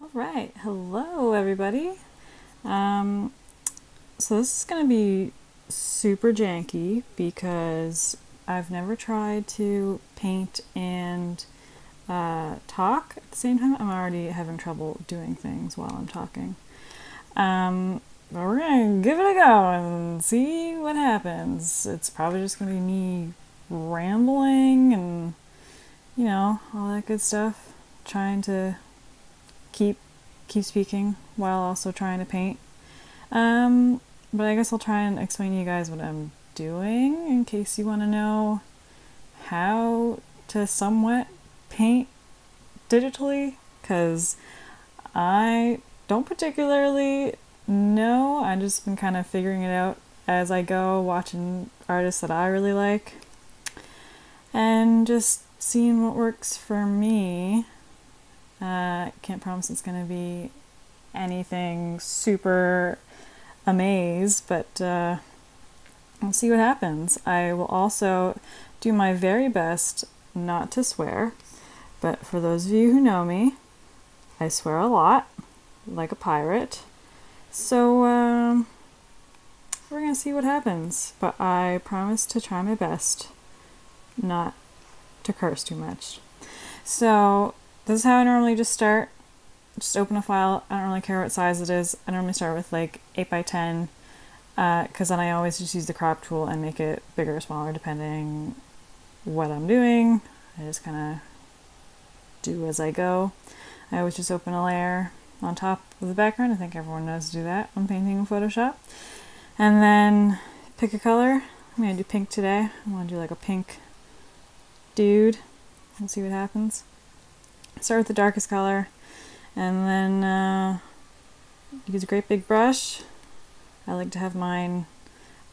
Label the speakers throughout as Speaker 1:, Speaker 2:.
Speaker 1: All right, hello everybody. Um, so this is going to be super janky because I've never tried to paint and talk at the same time. I'm already having trouble doing things while I'm talking. But we're going to give it a go and see what happens. It's probably just going to be me rambling and, all that good stuff. Trying to keep speaking while also trying to paint. But I guess I'll try and explain to you guys what I'm doing in case you want to know how to somewhat paint digitally, because I don't particularly know. I've just been kind of figuring it out as I go, watching artists that I really like and just seeing what works for me. Can't promise it's going to be anything super amazed, but we'll see what happens. I will also do my very best not to swear, but for those of you who know me, I swear a lot, like a pirate. So we're going to see what happens, but I promise to try my best not to curse too much. So this is how I normally just start. Just open a file. I don't really care what size it is. I normally start with like 8 by 10 because then I always just use the crop tool and make it bigger or smaller depending what I'm doing. I just kind of do as I go. I always just open a layer on top of the background. I think everyone knows to do that when painting in Photoshop. And then pick a color. I'm going to do pink today. I want to do like a pink dude and see what happens. Start with the darkest color. And then use a great big brush. I like to have mine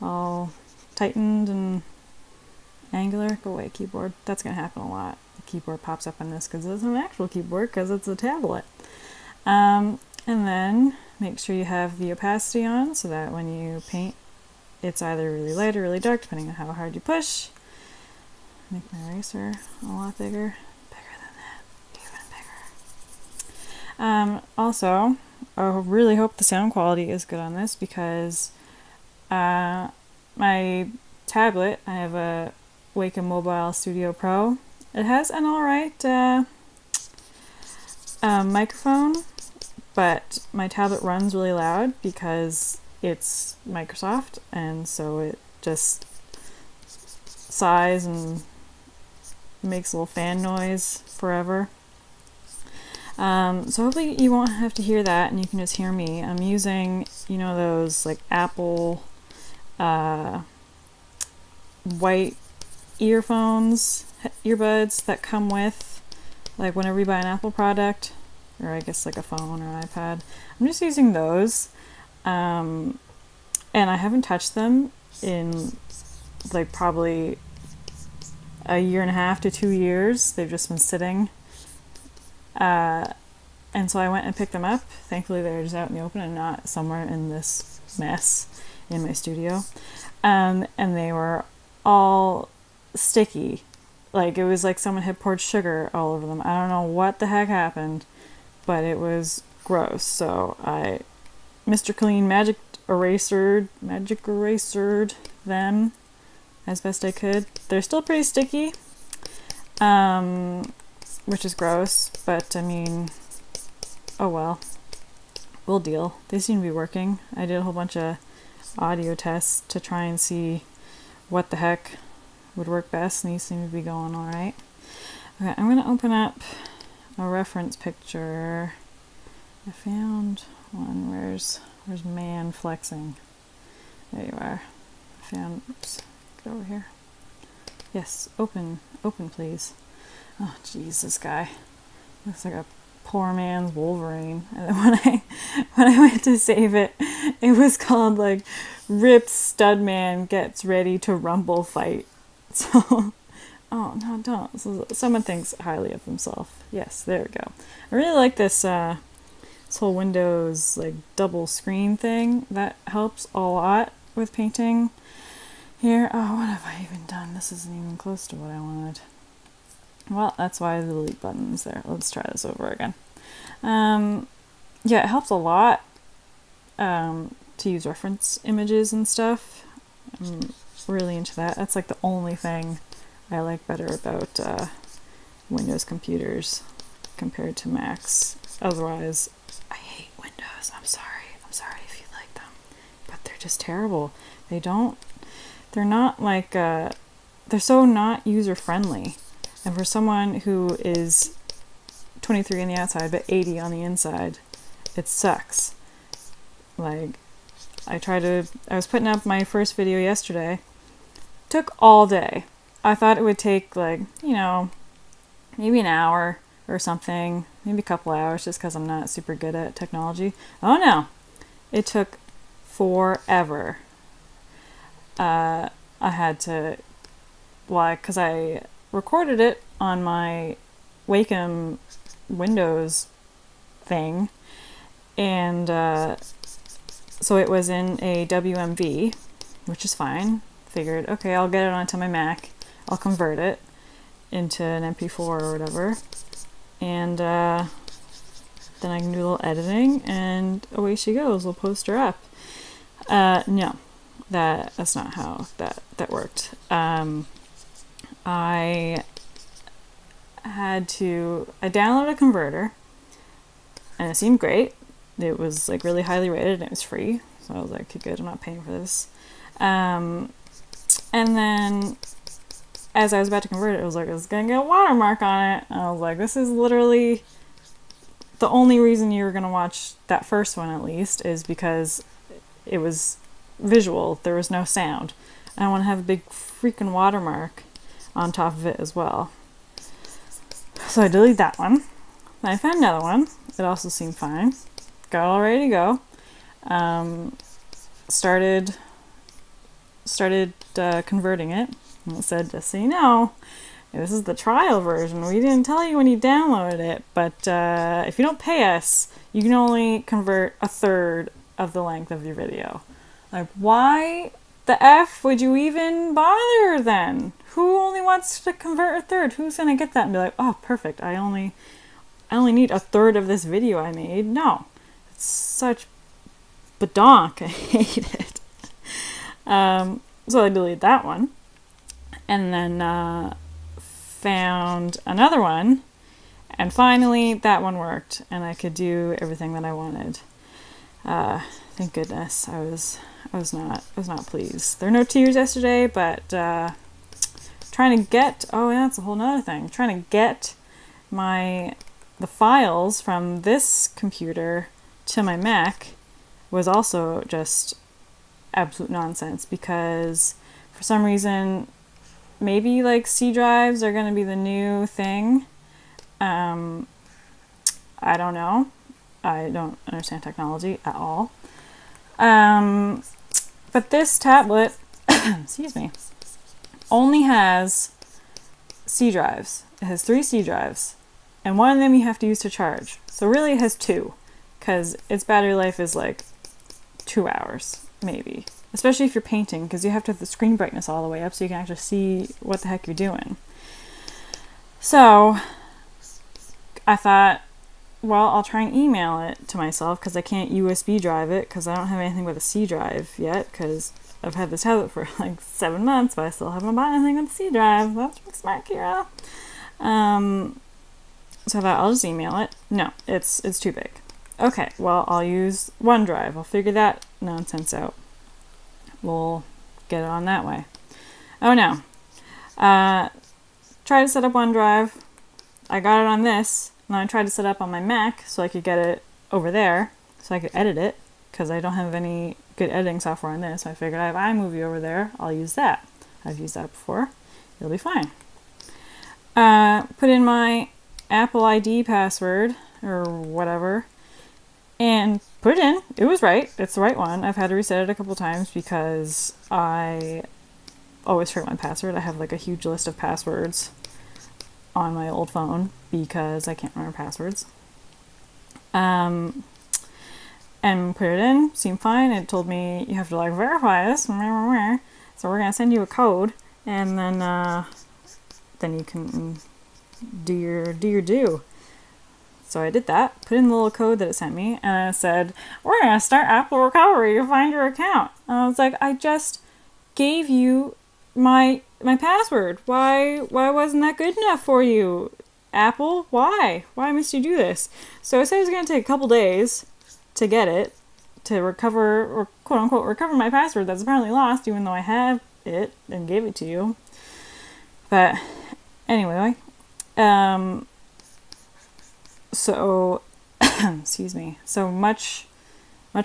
Speaker 1: all tightened and angular. Go away, keyboard. That's going to happen a lot. The keyboard pops up on this because it's an actual keyboard because it's a tablet. And then make sure you have the opacity on so that when you paint, it's either really light or really dark, depending on how hard you push. Make my eraser a lot bigger. Also, I really hope the sound quality is good on this because my tablet, I have a Wacom Mobile Studio Pro. It has an alright microphone, but my tablet runs really loud because it's Microsoft, and so it just sighs and makes a little fan noise forever. So hopefully you won't have to hear that and you can just hear me. I'm using, those like Apple white earbuds that come with, like whenever you buy an Apple product, or I guess like a phone or an iPad. I'm just using those. And I haven't touched them in like probably a year and a half to 2 years. They've just been sitting. And so I went and picked them up. Thankfully, they're just out in the open and not somewhere in this mess in my studio. And they were all sticky. Like, it was like someone had poured sugar all over them. I don't know what the heck happened, but it was gross. So I Mr. Clean magic erasered them as best I could. They're still pretty sticky. Which is gross, but I mean, oh well, we'll deal. They seem to be working. I did a whole bunch of audio tests to try and see what the heck would work best, and these seem to be going alright. Okay, I'm going to open up a reference picture. I found one. Where's man flexing? There you are. Oops, get over here. Yes, open please. Oh, jeez, this guy looks like a poor man's Wolverine. And then when I went to save it, it was called like Rip Studman Gets Ready to Rumble Fight. So, oh no, don't. So, someone thinks highly of himself. Yes, there we go. I really like this whole Windows like double screen thing. That helps a lot with painting. Here, oh, what have I even done? This isn't even close to what I wanted. Well, that's why the delete button is there. Let's try this over again. yeah, it helps a lot to use reference images and stuff. I'm really into that. That's like the only thing I like better about Windows computers compared to Macs. Otherwise, I hate Windows. I'm sorry. I'm sorry if you like them, but they're just terrible. They're not like, they're so not user friendly. And for someone who is 23 on the outside but 80 on the inside, it sucks. Like, I was putting up my first video yesterday. Took all day. I thought it would take like, maybe an hour or something, maybe a couple hours, just because I'm not super good at technology. Oh no, it took forever. I had to, because I recorded it on my Wacom Windows thing, and so it was in a WMV, which is fine. Figured, okay, I'll get it onto my Mac, I'll convert it into an MP4 or whatever, and then I can do a little editing, and away she goes, we'll post her up. No, that's not how that worked. I downloaded a converter, and it seemed great. It was like really highly rated, and it was free, so I was like, okay, good, I'm not paying for this. And then as I was about to convert it, it was like, it's gonna get a watermark on it. And I was like, this is literally the only reason you're gonna watch that first one, at least, is because it was visual. There was no sound. I want to have a big freaking watermark on top of it as well. So I deleted that one. Then I found another one. It also seemed fine. Got it all ready to go. Started converting it, and it said, just so you know, this is the trial version. We didn't tell you when you downloaded it, but if you don't pay us, you can only convert a third of the length of your video. Like, why the F would you even bother then? Who only wants to convert a third? Who's gonna get that and be like, oh, perfect, I only need a third of this video I made? No. It's such badonk. I hate it. So I deleted that one, and then found another one, and finally that one worked, and I could do everything that I wanted. Thank goodness. I was not pleased. There were no tears yesterday, but trying to get, oh yeah, that's a whole nother thing. Trying to get the files from this computer to my Mac was also just absolute nonsense, because for some reason, maybe like C drives are going to be the new thing. I don't know. I don't understand technology at all. But this tablet, excuse me, only has C drives. It has 3 C drives, and one of them you have to use to charge. So really it has 2, because its battery life is like 2 hours, maybe. Especially if you're painting, because you have to have the screen brightness all the way up so you can actually see what the heck you're doing. So I thought, well, I'll try and email it to myself, because I can't USB drive it, because I don't have anything with a C drive yet, because I've had this tablet for like 7 months, but I still haven't bought anything with a C drive. That's smart, Kira. So I thought, I'll just email it. No, it's too big. Okay, well, I'll use OneDrive. I'll figure that nonsense out. We'll get it on that way. Oh no. Try to set up OneDrive. I got it on this, and I tried to set up on my Mac so I could get it over there, so I could edit it, because I don't have any good editing software on this. So I figured I have iMovie over there, I'll use that. I've used that before. It'll be fine. Put in my Apple ID password, or whatever, and put it in. It was right. It's the right one. I've had to reset it a couple times because I always forget my password. I have like a huge list of passwords on my old phone because I can't remember passwords. And put it in. Seemed fine. It told me you have to like verify this. So we're gonna send you a code, and then you can do your due. So I did that, put in the little code that it sent me, and I said, we're going to start Apple Recovery to find your account. And I was like, I just gave you my password. Why wasn't that good enough for you, Apple? Why must you do this? So I said it was going to take a couple days to get it, to recover, or quote unquote recover my password that's apparently lost, even though I have it and gave it to you. But anyway, so excuse me. So much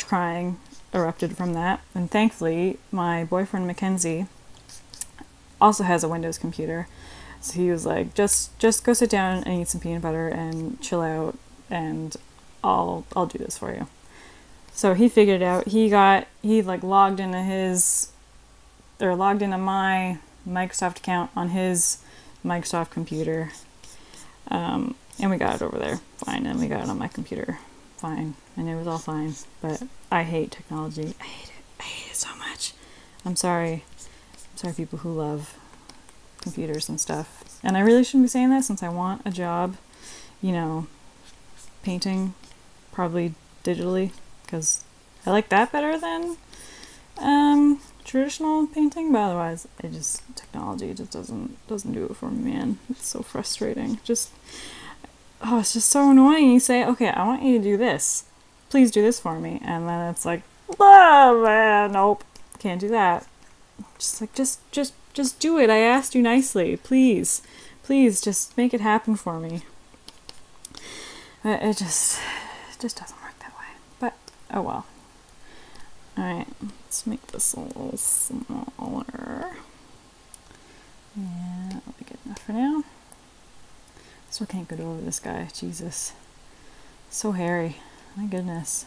Speaker 1: crying erupted from that, and thankfully my boyfriend Mackenzie also has a Windows computer, so he was like, just go sit down and eat some peanut butter and chill out, and I'll do this for you. So he figured it out. He logged into my Microsoft account on his Microsoft computer, and we got it over there fine, and we got it on my computer fine, and it was all fine. But I hate technology. I hate it so much. I'm sorry people who love computers and stuff. And I really shouldn't be saying that, since I want a job, painting, probably digitally, because I like that better than traditional painting. But otherwise, technology just doesn't do it for me, man. It's so frustrating. It's just so annoying. You say, okay, I want you to do this. Please do this for me. And then it's like, nope, can't do that. Just do it. I asked you nicely. Please, just make it happen for me. It just doesn't work that way. But, oh well. Alright, let's make this a little smaller. Yeah, that'll be good enough for now. Still can't get over this guy. Jesus. So hairy. My goodness.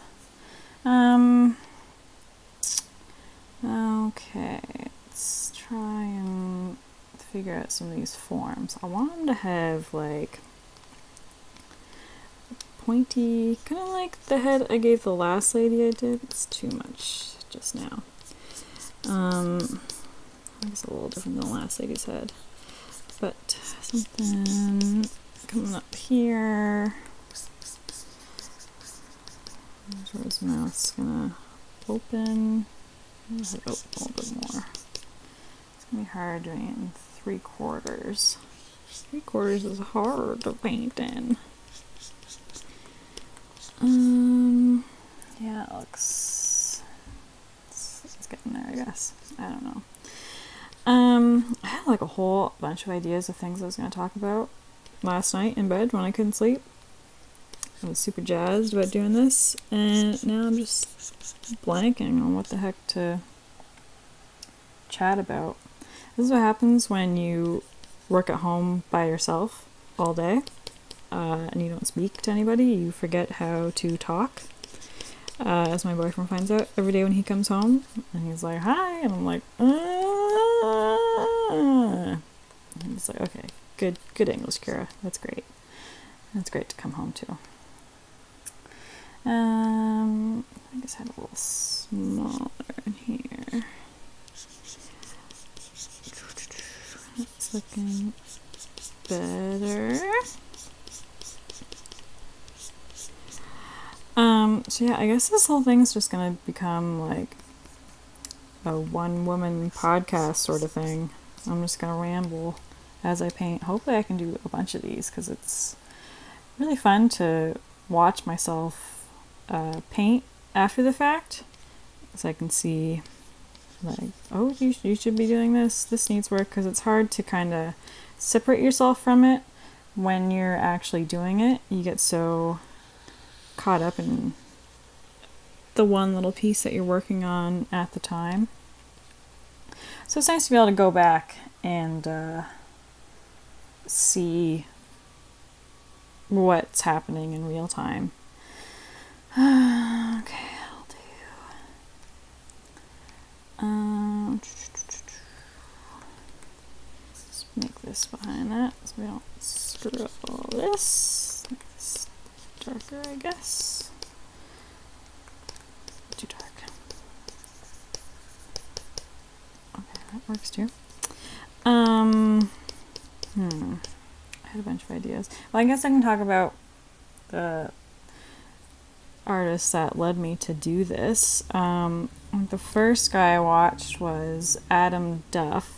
Speaker 1: Okay, let's try and figure out some of these forms. I want them to have like pointy, kind of like the head I gave the last lady I did. It's too much just now. It's a little different than the last lady's head, but something coming up here. Here's where his mouth's gonna open. Open a little bit more. It's gonna be hard doing it in 3/4. 3/4 is hard to paint in. Yeah, it looks. It's getting there, I guess. I don't know. I had like a whole bunch of ideas of things I was gonna talk about last night in bed when I couldn't sleep. I was super jazzed about doing this, and now I'm just blanking on what the heck to chat about. This is what happens when you work at home by yourself all day, and you don't speak to anybody. You forget how to talk. As my boyfriend finds out every day when he comes home, and he's like, hi, and I'm like, and he's like, okay, good English, Kira. That's great. That's great to come home to. I guess I had a little smaller in here. That's looking better. So yeah, I guess this whole thing's just gonna become like a one-woman podcast sort of thing. I'm just gonna ramble as I paint. Hopefully I can do a bunch of these, because it's really fun to watch myself paint after the fact, so I can see like, oh, you should be doing this needs work, because it's hard to kind of separate yourself from it when you're actually doing it. You get so caught up in the one little piece that you're working on at the time. So it's nice to be able to go back and see what's happening in real time. Okay, I'll do. Let's make this behind that so we don't screw up all this. Make this darker, I guess. Too dark. Okay, that works too. I had a bunch of ideas. Well, I guess I can talk about artists that led me to do this. The first guy I watched was Adam Duff,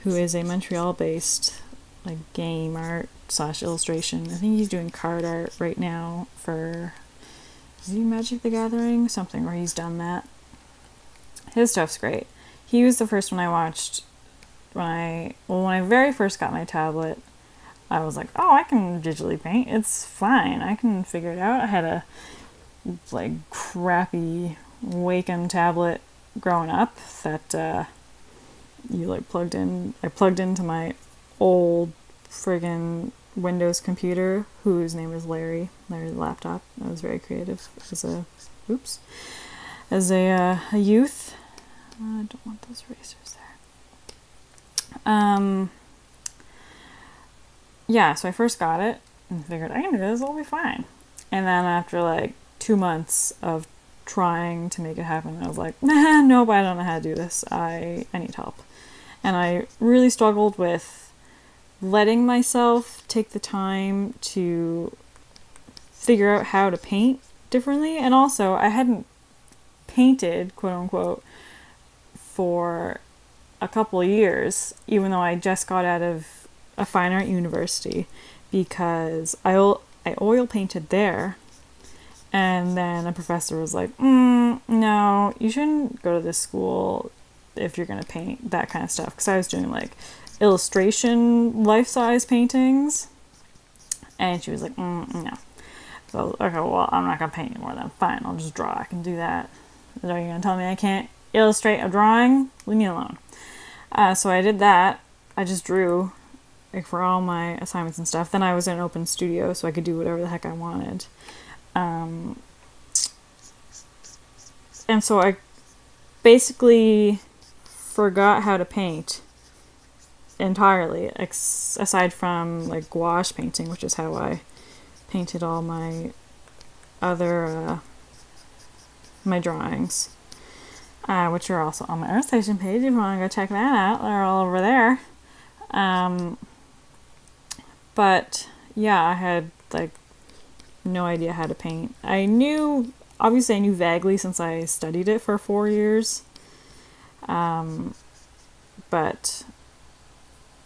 Speaker 1: who is a Montreal-based like game art / illustration. I think he's doing card art right now for, is he Magic the Gathering? Something where he's done that. His stuff's great. He was the first one I watched when I very first got my tablet. I was like, oh, I can digitally paint. It's fine. I can figure it out. I had a like crappy Wacom tablet growing up that you like plugged in. I plugged into my old friggin' Windows computer, whose name is Larry the laptop. I was very creative as a youth. I don't want those erasers there. Yeah, so I first got it and figured I can do this, it'll be fine. And then after like 2 months of trying to make it happen, I was like, nah, nope, I don't know how to do this. I need help. And I really struggled with letting myself take the time to figure out how to paint differently. And also, I hadn't painted, quote unquote, for a couple of years, even though I just got out of a fine art university, because I oil painted there. And then a professor was like, no, you shouldn't go to this school if you're going to paint that kind of stuff. Because I was doing like illustration life-size paintings. And she was like, no. So I was like, okay, well, I'm not going to paint anymore then. Fine, I'll just draw. I can do that. Are you going to tell me I can't illustrate a drawing? Leave me alone. So I did that. I just drew like for all my assignments and stuff. Then I was in an open studio, so I could do whatever the heck I wanted. And so I basically forgot how to paint entirely, aside from like gouache painting, which is how I painted all my other my drawings, which are also on my ArtStation page if you want to go check that out. They're all over there. But yeah, I had like no idea how to paint. Obviously I knew vaguely since I studied it for 4 years. But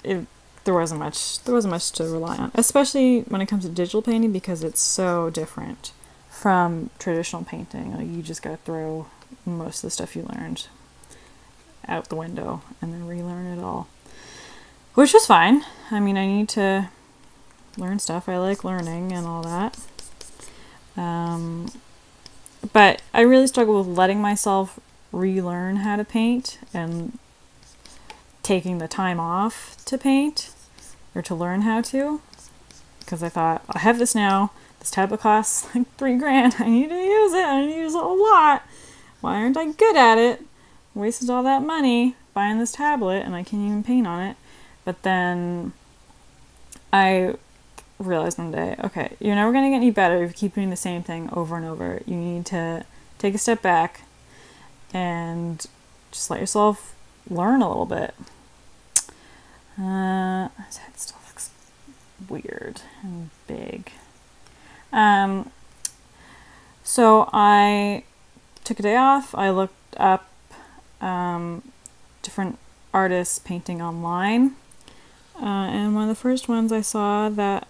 Speaker 1: there wasn't much to rely on, especially when it comes to digital painting, because it's so different from traditional painting. Like, you just gotta throw most of the stuff you learned out the window and then relearn it all, which was fine. I mean, I need to learn stuff. I like learning and all that. But I really struggle with letting myself relearn how to paint and taking the time off to paint or to learn how to, because I thought, I have this now. This tablet costs like $3,000. I need to use it. I need to use it a lot. Why aren't I good at it? Wasted all that money buying this tablet and I can't even paint on it. But then I realized one day, okay, you're never going to get any better if you keep doing the same thing over and over. You need to take a step back and just let yourself learn a little bit. His head still looks weird and big. So I took a day off. I looked up different artists painting online. And one of the first ones I saw that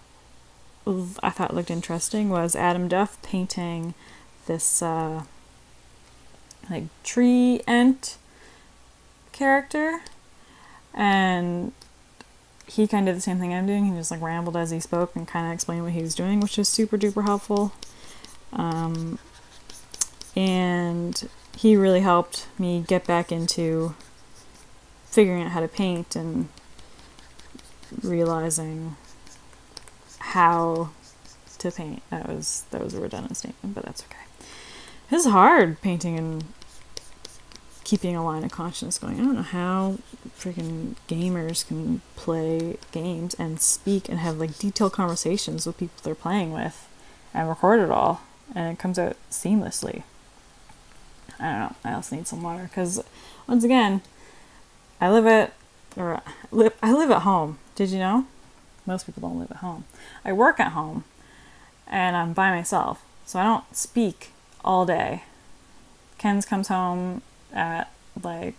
Speaker 1: I thought looked interesting was Adam Duff painting this like tree ant character, and he kind of did the same thing I'm doing. He just like rambled as he spoke and kind of explained what he was doing, which was super duper helpful. And he really helped me get back into figuring out how to paint and realizing how to paint. That was a redundant statement, but that's okay. It's hard painting and keeping a line of conscience going. I don't know how freaking gamers can play games and speak and have like detailed conversations with people they're playing with and record it all, and it comes out seamlessly. I don't know. I also need some water because, once again, I live at home. Did you know? Most people don't live at home. I work at home, and I'm by myself, so I don't speak all day. Ken's comes home at like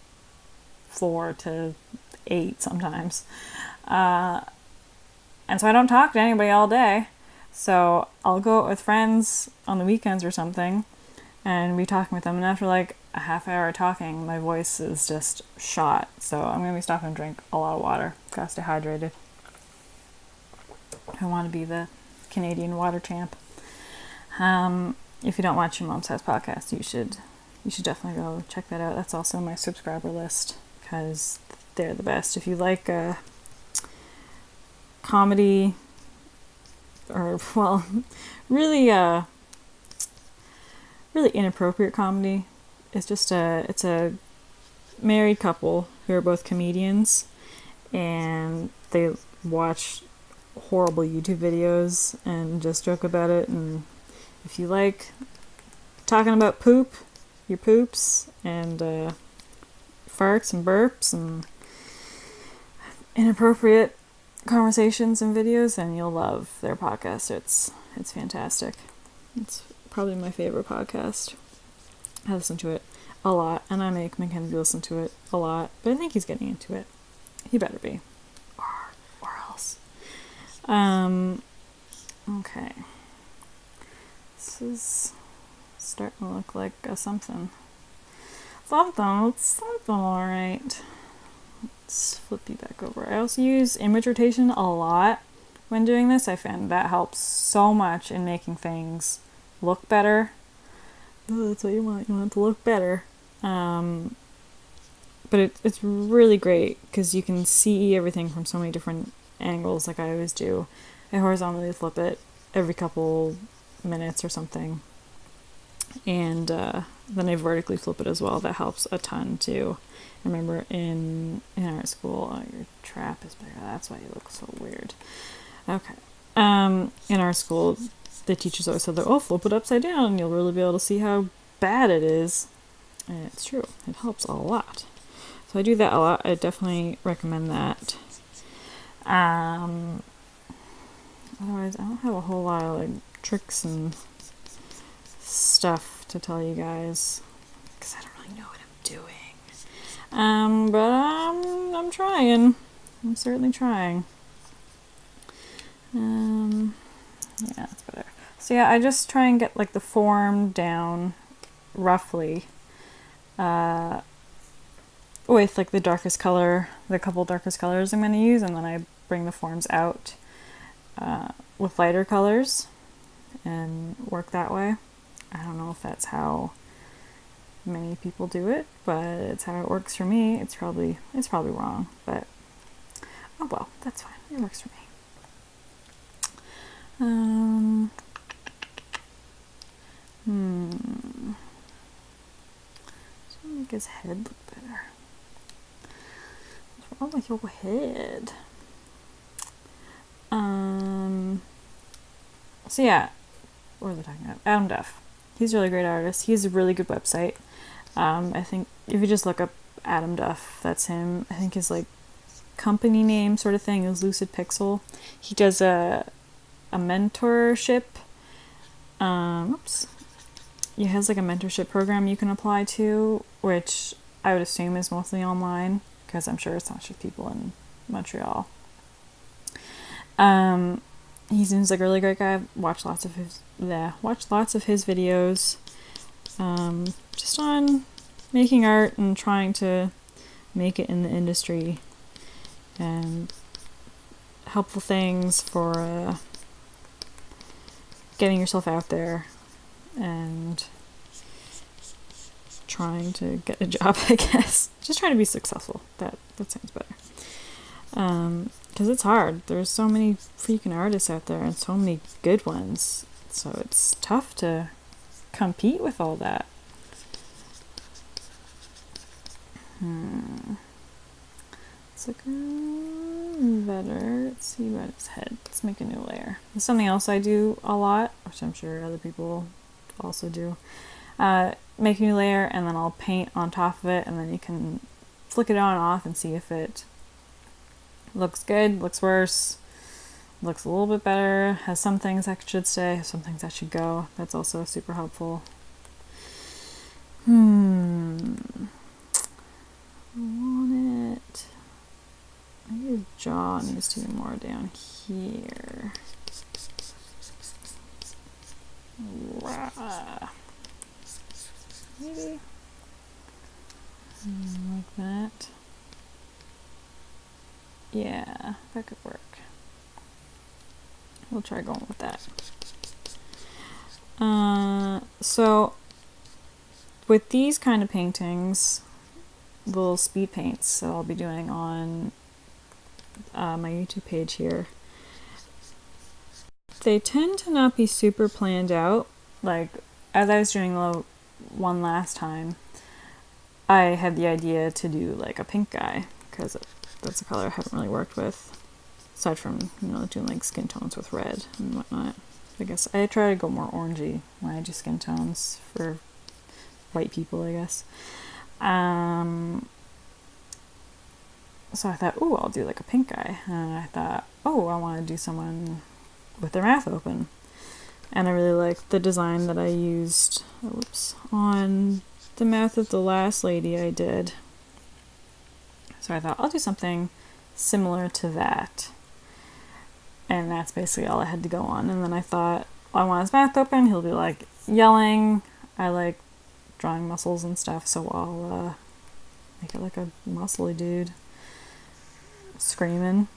Speaker 1: 4 to 8 sometimes. And so I don't talk to anybody all day. So I'll go out with friends on the weekends or something and be talking with them. And after like a half hour talking, my voice is just shot. So I'm going to be stopping to drink a lot of water. Gotta stay hydrated. I want to be the Canadian water champ. If you don't watch Your Mom's House podcast, you should definitely go check that out. That's also my subscriber list because they're the best. If you like comedy, or really inappropriate comedy, it's a married couple who are both comedians, and they watch horrible YouTube videos and just joke about it. And if you like talking about your poops, and farts and burps and inappropriate conversations and videos, then you'll love their podcast. It's fantastic. It's probably my favorite podcast. I listen to it a lot, and I make Mackenzie listen to it a lot, but I think he's getting into it. He better be. Or else. Okay. This is starting to look like a something. It's something alright. Let's flip you back over. I also use image rotation a lot when doing this. I find that helps so much in making things look better. Oh, that's what you want. You want it to look better. But it's really great because you can see everything from so many different angles, like I always do. I horizontally flip it every couple minutes or something. And then I vertically flip it as well. That helps a ton too. Remember in art school, your trap is bigger. That's why you look so weird. Okay. In art school, the teachers always said, flip it upside down and you'll really be able to see how bad it is. And it's true. It helps a lot. So I do that a lot. I definitely recommend that. Otherwise, I don't have a whole lot of like tricks and stuff to tell you guys because I don't really know what I'm doing. But I'm trying. I'm certainly trying. Yeah, that's better. So yeah, I just try and get like the form down roughly with like the darkest color, the couple darkest colors I'm going to use, and then I bring the forms out with lighter colors and work that way. I don't know if that's how many people do it, but it's how it works for me. It's probably wrong, but oh well, that's fine. It works for me. Just make his head look better. What's wrong with your head? So yeah, what was I talking about? Adam Duff. He's a really great artist. He has a really good website. I think if you just look up Adam Duff, that's him. I think his like company name sort of thing is Lucid Pixel. He does a mentorship. He has like a mentorship program you can apply to, which I would assume is mostly online because I'm sure it's not just people in Montreal. He seems like a really great guy. Watch lots of his videos. Just on making art and trying to make it in the industry, and helpful things for getting yourself out there and trying to get a job, I guess. Just trying to be successful. That sounds better. Because it's hard. There's so many freaking artists out there and so many good ones. So it's tough to compete with all that. It's looking better. Let's see about his head. Let's make a new layer. There's something else I do a lot, which I'm sure other people also do. Make a new layer and then I'll paint on top of it, and then you can flick it on and off and see if it looks good, looks worse, looks a little bit better, has some things that should stay, some things that should go. That's also super helpful. I want it. Maybe his jaw needs to be more down here. Maybe. Like that. Yeah, that could work. We'll try going with that. So with these kind of paintings, little speed paints that I'll be doing on my YouTube page here, they tend to not be super planned out. Like, as I was doing one last time, I had the idea to do like a pink guy, because that's a color I haven't really worked with, aside from, doing like skin tones with red and whatnot. I guess I try to go more orangey when I do skin tones for white people, I guess. So I thought, I'll do like a pink guy. And I thought, I want to do someone with their mouth open. And I really liked the design that I used on the mouth of the last lady I did. So I thought, I'll do something similar to that. And that's basically all I had to go on. And then I thought, I want his mouth open. He'll be like yelling. I like drawing muscles and stuff, so I'll make it like a muscly dude screaming.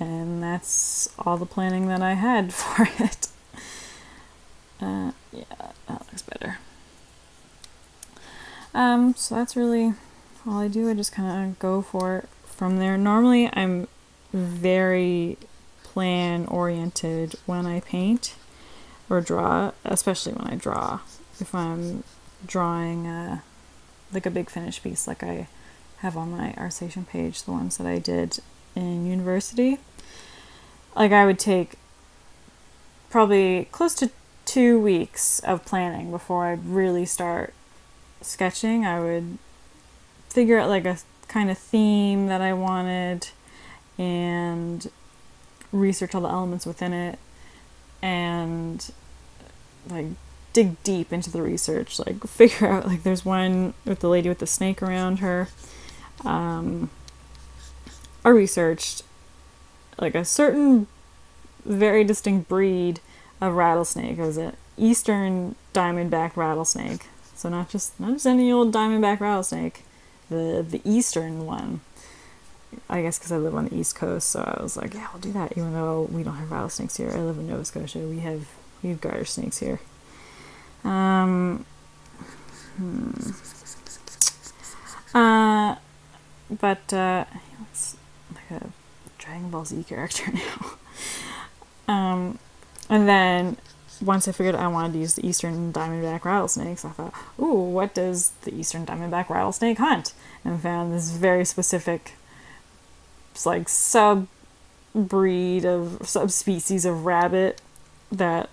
Speaker 1: And that's all the planning that I had for it. Yeah, that looks better. So that's really all I do. I just kind of go for it from there. Normally I'm very plan oriented when I paint or draw, especially when I draw. If I'm drawing like a big finished piece like I have on my Arsation page, the ones that I did in university, like I would take probably close to 2 weeks of planning before I'd really start sketching. I would figure out like a kind of theme that I wanted and research all the elements within it and like dig deep into the research, like figure out, like there's one with the lady with the snake around her. I researched like a certain very distinct breed of rattlesnake. It was an eastern diamondback rattlesnake, so not just any old diamondback rattlesnake, the eastern one. I guess because I live on the East Coast, so I was like, yeah, I'll do that, even though we don't have rattlesnakes here. I live in Nova Scotia. We have garter snakes here. But it's like a Dragon Ball Z character now. And then once I figured I wanted to use the Eastern Diamondback rattlesnakes, I thought, what does the Eastern Diamondback rattlesnake hunt? And found this very specific, like, subspecies of rabbit that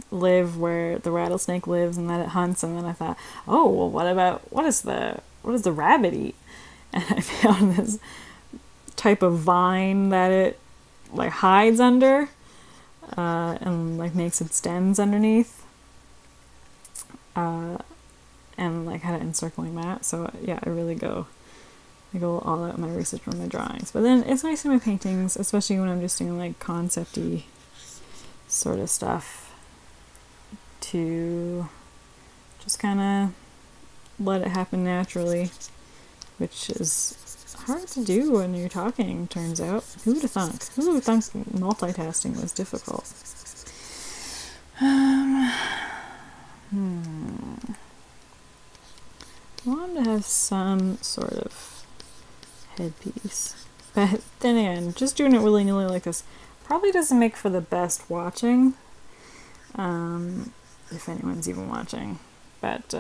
Speaker 1: live where the rattlesnake lives and that it hunts. And then I thought, what does the rabbit eat? And I found this type of vine that it like hides under, and like makes its dens underneath, and like had it encircling that. So yeah, I go all out in my research on my drawings. But then it's nice in my paintings, especially when I'm just doing like concept-y sort of stuff, to just kind of let it happen naturally, which is hard to do when you're talking, turns out. Who would have thunk? Who would have thunk multitasking was difficult? I wanted to have some sort of headpiece. But then again, just doing it willy-nilly like this probably doesn't make for the best watching. If anyone's even watching. But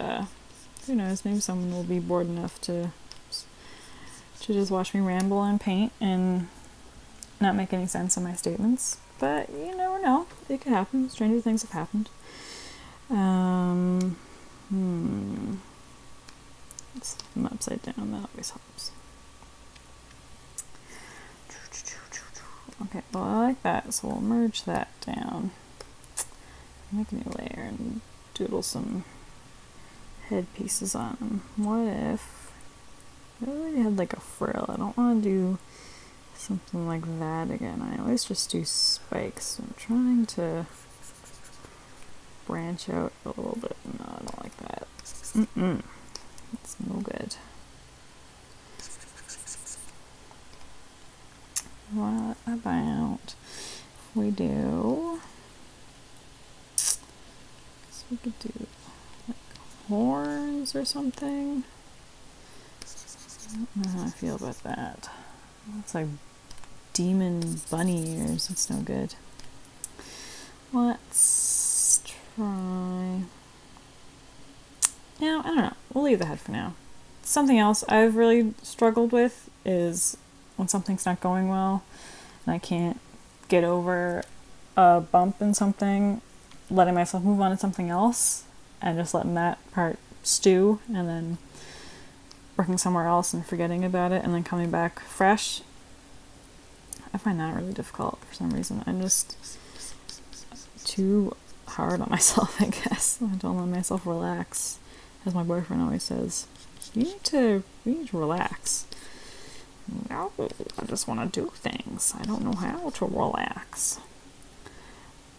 Speaker 1: who knows, maybe someone will be bored enough to just watch me ramble and paint and not make any sense in my statements. But you never know. It could happen. Stranger things have happened. Let's flip them upside down. That always helps. Okay, well I like that, so we'll merge that down. Make a new layer and doodle some head pieces on them. What if I already had like a frill? I don't want to do something like that again. I always just do spikes. I'm trying to branch out a little bit. No, I don't like that. It's no good. What about if we do... So we could do like horns or something. I don't know how I feel about that. It's like demon bunny ears. It's no good. Let's try... Yeah, I don't know. We'll leave the head for now. Something else I've really struggled with is when something's not going well and I can't get over a bump in something, letting myself move on to something else and just letting that part stew and then working somewhere else and forgetting about it and then coming back fresh. I find that really difficult for some reason. I'm just too hard on myself, I guess. I don't let myself relax. As my boyfriend always says, you need to relax. No, I just want to do things. I don't know how to relax.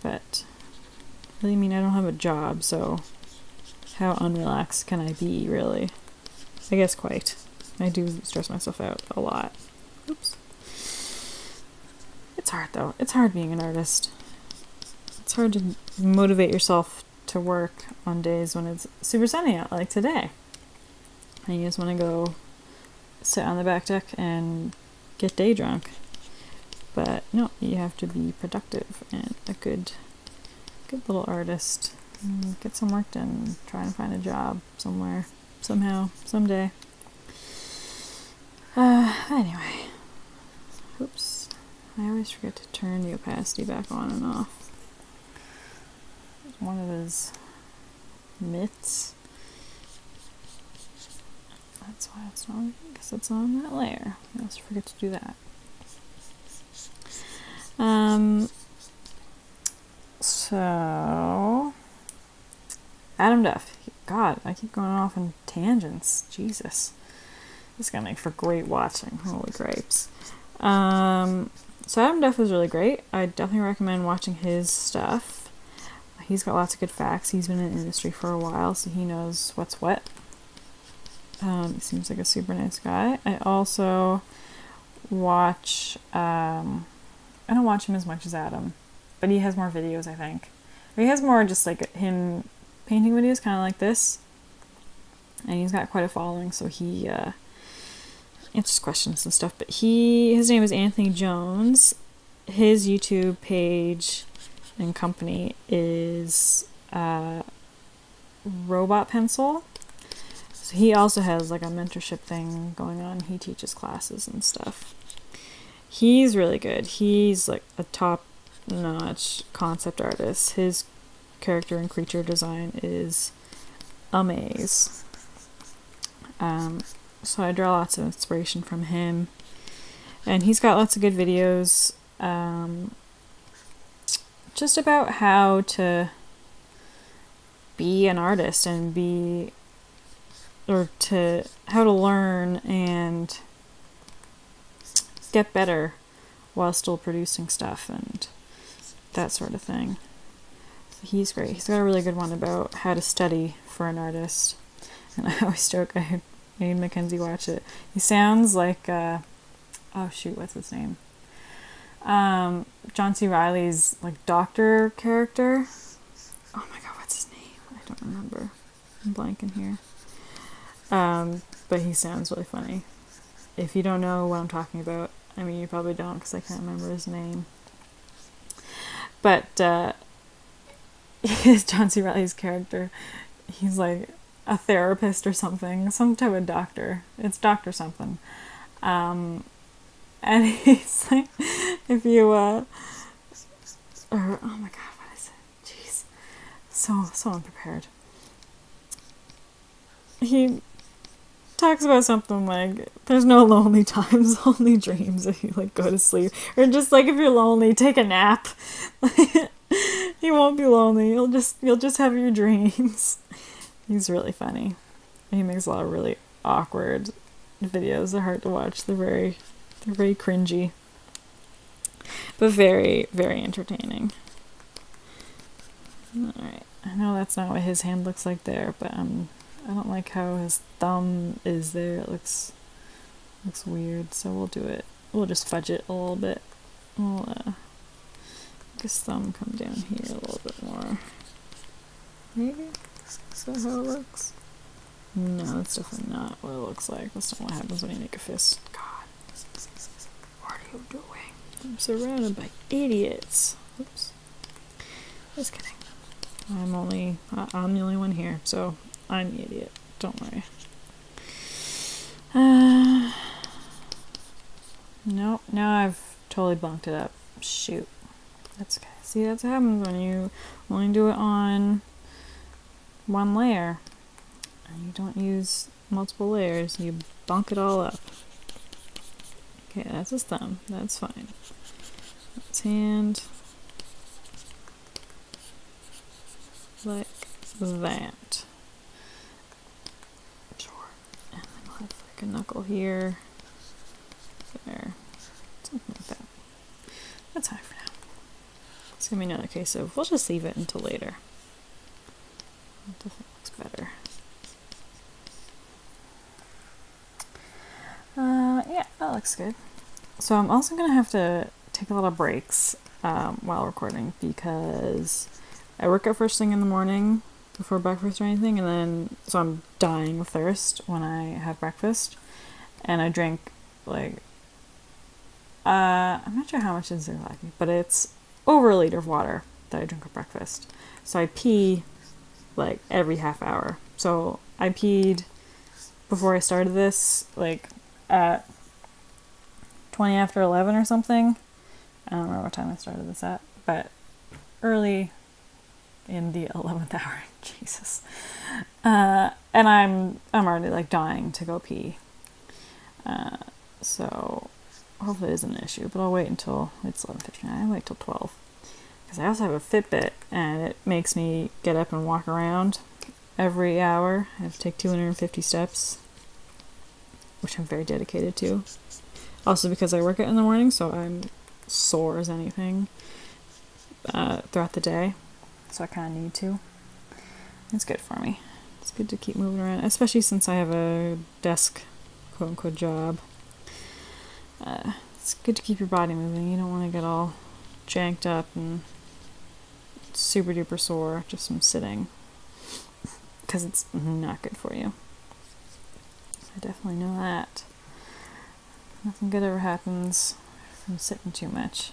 Speaker 1: But, really, I mean, I don't have a job, so how unrelaxed can I be, really? I guess quite. I do stress myself out a lot. Oops. It's hard, though. It's hard being an artist. It's hard to motivate yourself to work on days when it's super sunny out, like today. And you just want to go sit on the back deck and get day drunk. But no, you have to be productive and a good little artist. And get some work done. Try and find a job somewhere, somehow, someday. Anyway. Oops. I always forget to turn the opacity back on and off. One of his mitts. That's why it's not, I guess it's on that layer. I always forget to do that. So Adam Duff. God, I keep going off on tangents. Jesus. This is gonna make for great watching. Holy grapes. So Adam Duff is really great. I definitely recommend watching his stuff. He's got lots of good facts. He's been in the industry for a while, so he knows what's what. He seems like a super nice guy. I also watch... I don't watch him as much as Adam, but he has more videos, I think. Or he has more just like him painting videos, kind of like this. And he's got quite a following, so he answers questions and stuff. But his name is Anthony Jones. His YouTube page and company is Robot Pencil. So he also has like a mentorship thing going on. He teaches classes and stuff. He's really good. He's like a top-notch concept artist. His character and creature design is amaze. So I draw lots of inspiration from him. And he's got lots of good videos just about how to be an artist and how to learn and get better while still producing stuff and that sort of thing. So he's great. He's got a really good one about how to study for an artist. And I always joke, I made Mackenzie watch it. He sounds like, oh shoot, what's his name? John C. Reilly's like doctor character. Oh my god, what's his name? I don't remember. I'm blanking here. But he sounds really funny. If you don't know what I'm talking about, I mean, you probably don't because I can't remember his name. But John C. Reilly's character, he's like a therapist or something, some type of doctor. It's Doctor something. And he's like, if you, oh my god, what is it? Jeez. So unprepared. He talks about something like there's no lonely times, only dreams if you like go to sleep, or just like if you're lonely, take a nap. You won't be lonely. You'll just have your dreams. He's really funny. He makes a lot of really awkward videos. They're hard to watch. They're very cringy, but very, very entertaining. All right. I know that's not what his hand looks like there, but I don't like how his thumb is there. It looks weird. So we'll do it. We'll just fudge it a little bit. We'll make his thumb come down here a little bit more. Maybe. Is that how it looks? No, that's definitely not what it looks like. That's not what happens when you make a fist. God. What are you doing? I'm surrounded by idiots. Oops. Just kidding. I'm the only one here, so I'm the idiot. Don't worry. Nope. Now I've totally bunked it up. Shoot. That's okay. See, that's what happens when you only do it on one layer. And you don't use multiple layers. You bunk it all up. Okay, that's his thumb. That's fine. That's hand. Like that. Sure. And then we'll have like a knuckle here. There. Something like that. That's fine for now. It's gonna be another case of we'll just leave it until later. It definitely looks better. Yeah, that looks good. So I'm also gonna have to take a lot of breaks while recording because I work out first thing in the morning before breakfast or anything, and then so I'm dying of thirst when I have breakfast, and I drink like I'm not sure how much is exactly, but it's over a liter of water that I drink at breakfast. So I pee like every half hour. So I peed before I started this like at 20 after 11 or something. I don't remember what time I started this at, but early in the 11th hour. Jesus. And I'm already like dying to go pee. So hopefully it isn't an issue, but I'll wait until it's 11:59. I'll wait till 12. Because I also have a Fitbit and it makes me get up and walk around every hour. I have to take 250 steps, which I'm very dedicated to. Also because I work out in the morning, so I'm sore as anything throughout the day. So I kind of need to. It's good for me. It's good to keep moving around, especially since I have a desk, quote-unquote, job. It's good to keep your body moving. You don't want to get all janked up and super duper sore just from sitting, because it's not good for you. I definitely know that. Nothing good ever happens from sitting too much.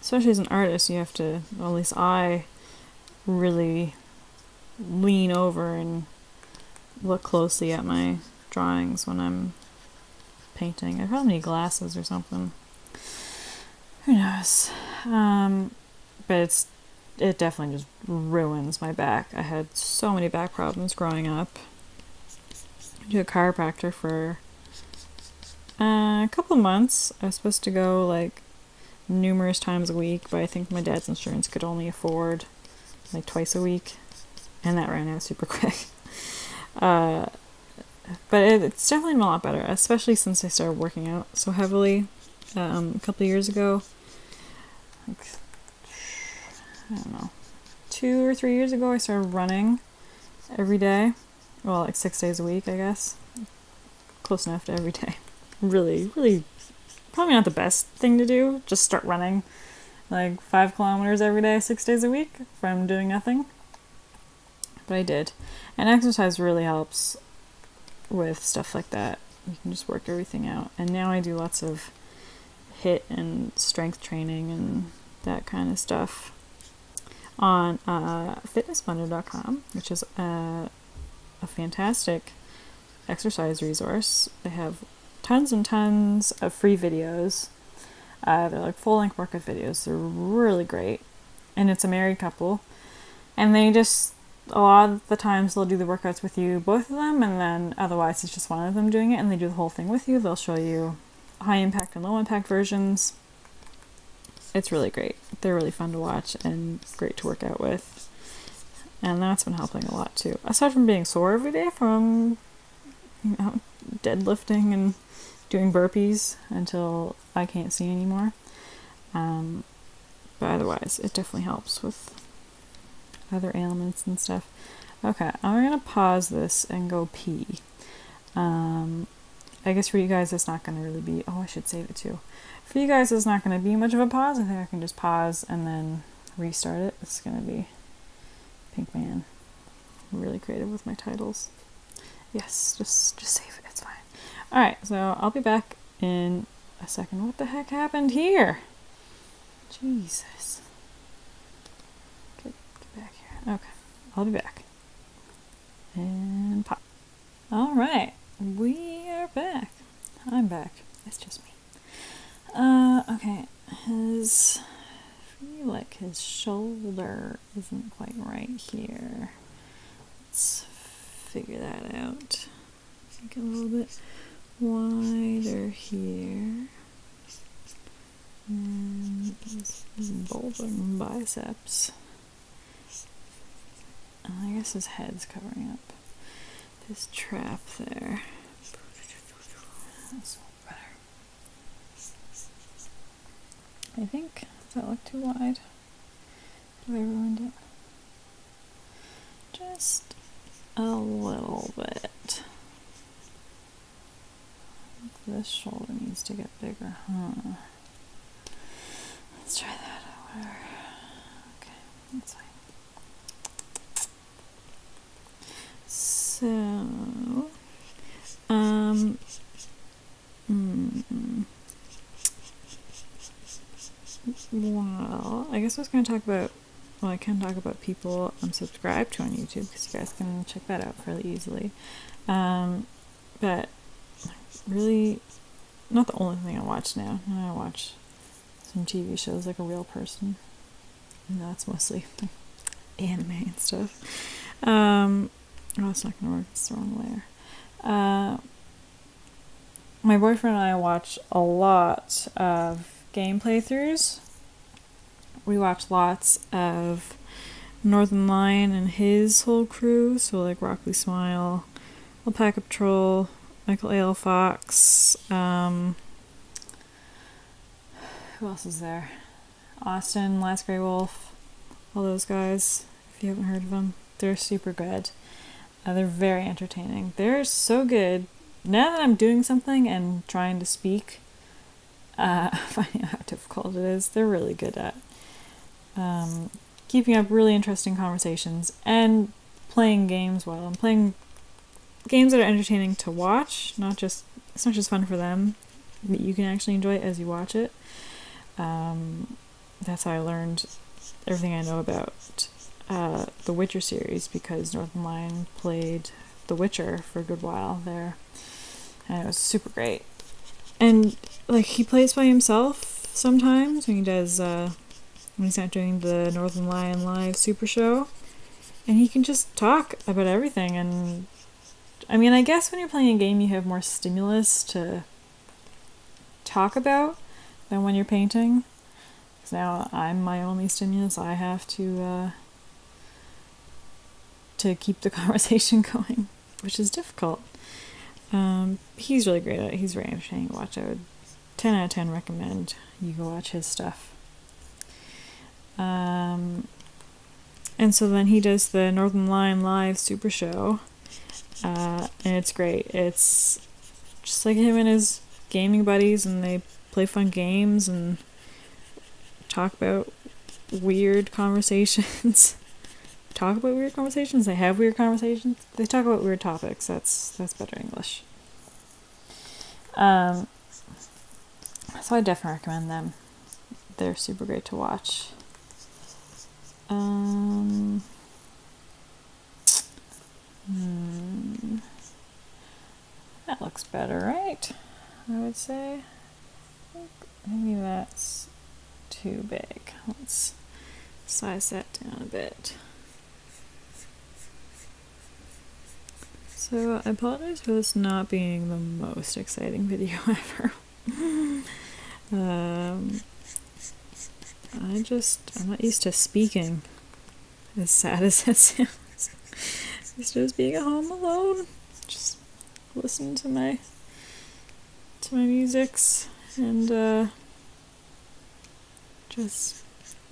Speaker 1: Especially as an artist, you have to, well, at least I really lean over and look closely at my drawings when I'm painting. I probably need glasses or something. Who knows? But it definitely just ruins my back. I had so many back problems growing up. I went to a chiropractor for a couple of months. I was supposed to go like numerous times a week, but I think my dad's insurance could only afford like twice a week, and that ran out super quick. But it's definitely been a lot better, especially since I started working out so heavily a couple of years ago. Like, I don't know, 2 or 3 years ago I started running every day. Well, like 6 days a week, I guess. Close enough to every day. Really, really, probably not the best thing to do. Just start running like 5 kilometers every day, 6 days a week from doing nothing. But I did. And exercise really helps with stuff like that. You can just work everything out. And now I do lots of HIIT and strength training and that kind of stuff on fitnessblender.com, which is a fantastic exercise resource. They have tons and tons of free videos. They're like full-length workout videos. They're really great. And it's a married couple. And they just a lot of the times they'll do the workouts with you, both of them, and then otherwise it's just one of them doing it, and they do the whole thing with you. They'll show you high impact and low impact versions. It's really great. They're really fun to watch and great to work out with. And that's been helping a lot too. Aside from being sore every day from, deadlifting and doing burpees until I can't see anymore. But otherwise, it definitely helps with other ailments and stuff. Okay, I'm gonna pause this and go pee. I guess for you guys, it's not gonna really be. Oh, I should save it too. For you guys, it's not gonna be much of a pause. I think I can just pause and then restart it. It's gonna be Pink Man. I'm really creative with my titles. Yes, just save it. It's fine. All right, so I'll be back in a second. What the heck happened here? Jesus. Get back here. Okay, I'll be back. And pop. All right, we are back. I'm back. It's just me. Okay. I feel like his shoulder isn't quite right here. Let's figure that out. Make it a little bit wider here. And his bulging biceps. I guess his head's covering up this trap there. That's better. I think. Does that look too wide? Do I ruined it? Just a little bit. This shoulder needs to get bigger, huh? Let's try that. Whatever. Okay, that's fine. So, well, I guess I was going to talk about, well, I can talk about people I'm subscribed to on YouTube, because you guys can check that out fairly easily. But really, not the only thing I watch now. I watch some TV shows like A Real Person, and that's mostly anime and stuff. Oh, it's not going to work. It's the wrong layer. My boyfriend and I watch a lot of game playthroughs. We watch lots of Northern Lion and his whole crew, so like Rockly Smile, Alpaca Patrol, Michael A.L. Fox, who else is there? Austin, Last Grey Wolf, all those guys, if you haven't heard of them. They're super good. They're very entertaining. They're so good. Now that I'm doing something and trying to speak, finding out how difficult it is, they're really good at keeping up really interesting conversations and playing games well. I'm playing games that are entertaining to watch, it's not just fun for them, but you can actually enjoy it as you watch it. That's how I learned everything I know about the Witcher series, because Northern Lion played The Witcher for a good while there, and it was super great. And like, he plays by himself sometimes when he does when he's not doing the Northern Lion Live Super Show, and he can just talk about everything. And I mean, I guess when you're playing a game, you have more stimulus to talk about than when you're painting. Because now I'm my only stimulus. I have to keep the conversation going, which is difficult. He's really great at it. He's very entertaining to watch. I would 10 out of 10 recommend you go watch his stuff. And so then he does the Northern Lion Live Super Show, and it's great. It's just like him and his gaming buddies, and they play fun games and talk about weird conversations. They have weird conversations. They talk about weird topics. That's better English. So I definitely recommend them. They're super great to watch. That looks better, right? I would say. Maybe that's too big. Let's size that down a bit. So I apologize for this not being the most exciting video ever. I'm not used to speaking, as sad as that sounds. Used to just being at home alone, just listening to my musics and just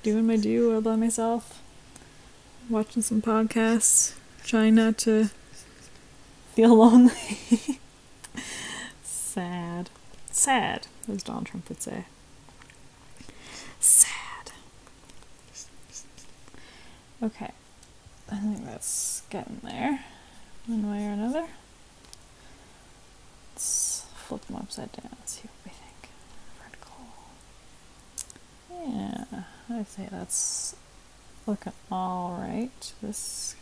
Speaker 1: doing my all by myself, watching some podcasts, trying not to feel lonely. Sad, as Donald Trump would say. Sad. Okay, I think that's getting there, one way or another. Let's flip them upside down and see what we think. Vertical. Yeah, I'd say that's looking alright. This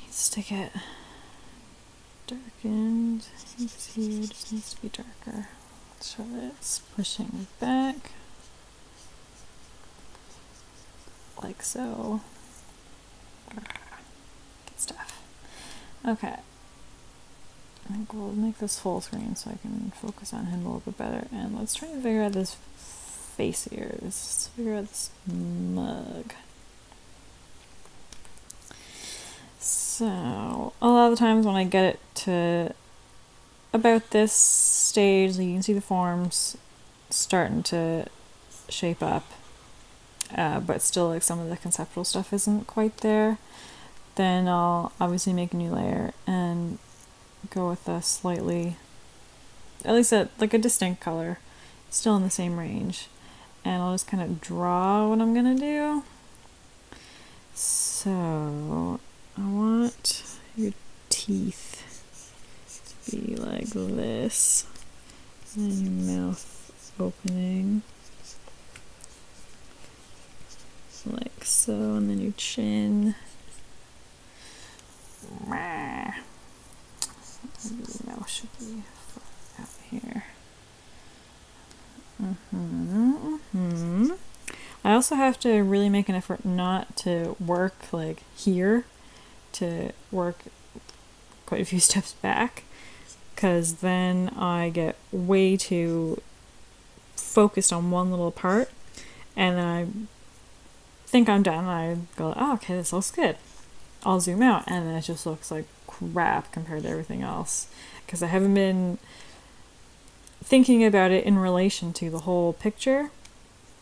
Speaker 1: needs to get darkened. Here just needs to be darker. So that it's pushing back. Like so. Good stuff. Okay. I think we'll make this full screen so I can focus on him a little bit better. And let's try to figure out this face here. Let's figure out this mug. So, a lot of the times when I get it to about this stage, you can see the forms starting to shape up. But still, like, some of the conceptual stuff isn't quite there. Then I'll obviously make a new layer and go with a slightly, at least a distinct color, still in the same range. And I'll just kind of draw what I'm gonna do. So I want your teeth to be like this, and your mouth opening like so, and then your chin. Your mouth should be out here. I also have to really make an effort not to work like here, to work quite a few steps back, because then I get way too focused on one little part, and then I think I'm done, and I go, oh, okay, this looks good. I'll zoom out, and then it just looks like crap compared to everything else, because I haven't been thinking about it in relation to the whole picture.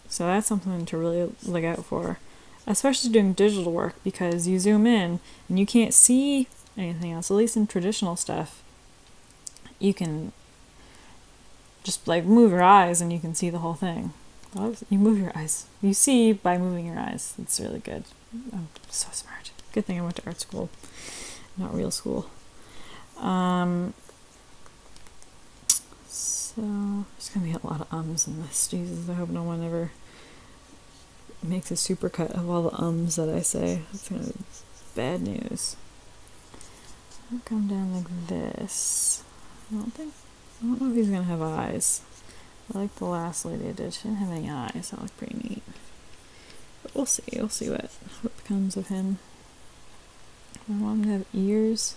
Speaker 1: So that's something to really look out for, especially doing digital work, because you zoom in and you can't see anything else. At least in traditional stuff, you can just like move your eyes and you can see the whole thing. Well, you move your eyes. You see by moving your eyes. It's really good. I'm so smart. Good thing I went to art school, not real school. So there's gonna be a lot of ums in this. Jesus, I hope no one ever makes a supercut of all the ums that I say. That's gonna be bad news. I'll come down like this. I don't know if he's gonna have eyes. I like the last lady I did. She didn't have any eyes. That looked pretty neat. But we'll see. We'll see what becomes of him. I want him to have ears.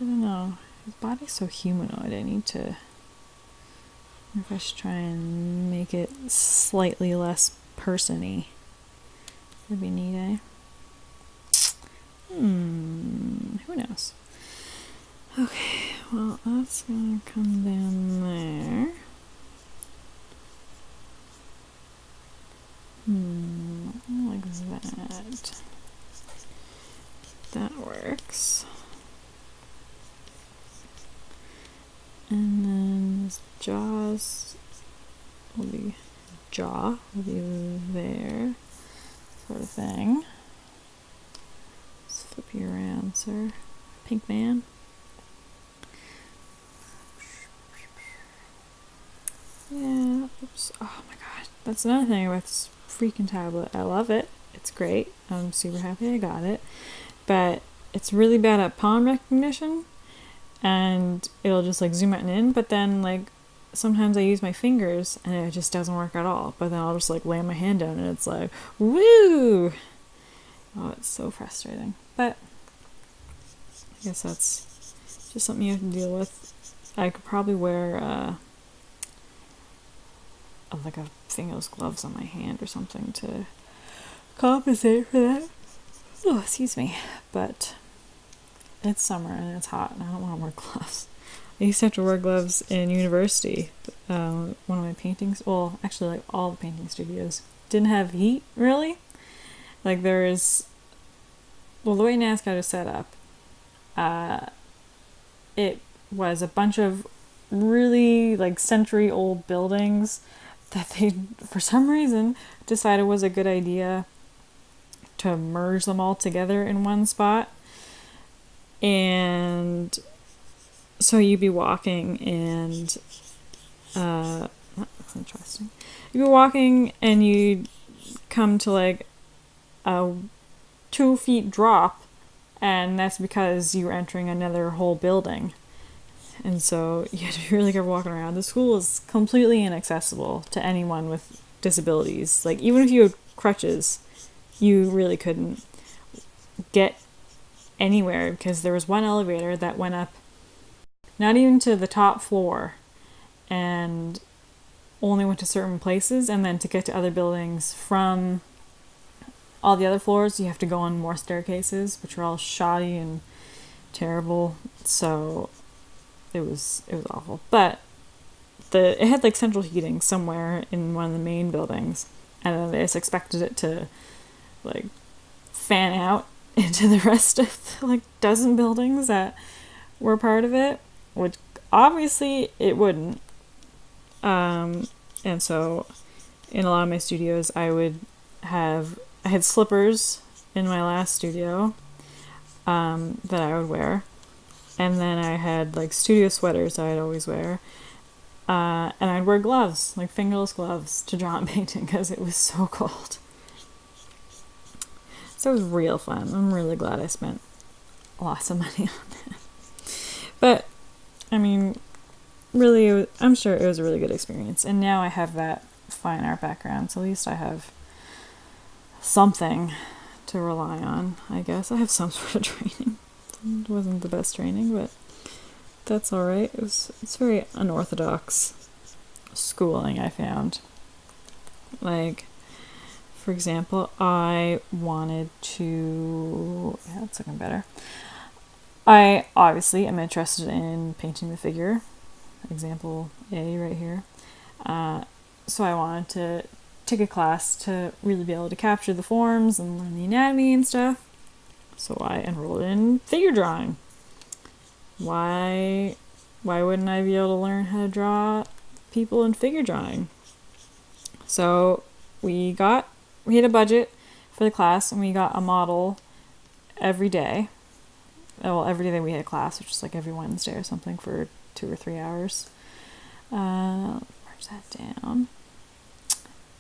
Speaker 1: I don't know. His body's so humanoid. I need to. If I should try and make it slightly less person-y. That'd be neat, eh? Who knows? Okay, well, that's gonna come down there. Like that. That works. And then his jaw will be there, sort of thing. Let's flip you around, sir. Pink man. Yeah, oops. Oh my god. That's another thing about this freaking tablet. I love it. It's great. I'm super happy I got it. But it's really bad at palm recognition. And it'll just like zoom out and in. But then like sometimes I use my fingers and it just doesn't work at all. But then I'll just like lay my hand down and it's like, woo! Oh, it's so frustrating. But I guess that's just something you have to deal with. I could probably wear like a fingerless gloves on my hand or something to compensate for that. Oh, excuse me. But it's summer and it's hot and I don't want to wear gloves. I used to have to wear gloves in university. One of my paintings, well, actually, like all the painting studios didn't have heat, really. Like there is, well, the way NASCAR is set up, it was a bunch of really like century-old buildings that they, for some reason, decided was a good idea to merge them all together in one spot. And so you'd be walking and that's interesting. You'd be walking and you'd come to like a 2 feet drop, and that's because you were entering another whole building. And so you had to be really careful walking around. The school is completely inaccessible to anyone with disabilities. Like even if you had crutches, you really couldn't get anywhere because there was one elevator that went up not even to the top floor and only went to certain places, and then to get to other buildings from all the other floors you have to go on more staircases, which are all shoddy and terrible. So it was awful. But it had like central heating somewhere in one of the main buildings, and then they just expected it to like fan out into the rest of the like dozen buildings that were part of it, which obviously it wouldn't. And so in a lot of my studios I had slippers in my last studio that I would wear, and then I had like studio sweaters I'd always wear, and I'd wear gloves, like fingerless gloves, to draw and painting because it was so cold. So it was real fun. I'm really glad I spent lots of money on that. But I mean, really, I'm sure it was a really good experience. And now I have that fine art background, so at least I have something to rely on, I guess. I have some sort of training. It wasn't the best training, but that's all right. It's very unorthodox schooling, I found. Like, for example, I wanted to... Yeah, that's looking better. I obviously am interested in painting the figure. Example A right here. So I wanted to take a class to really be able to capture the forms and learn the anatomy and stuff. So I enrolled in figure drawing. Why wouldn't I be able to learn how to draw people in figure drawing? So we had a budget for the class, and we got a model every day. Well, every day that we had a class, which was like every Wednesday or something for 2 or 3 hours. Where's that down?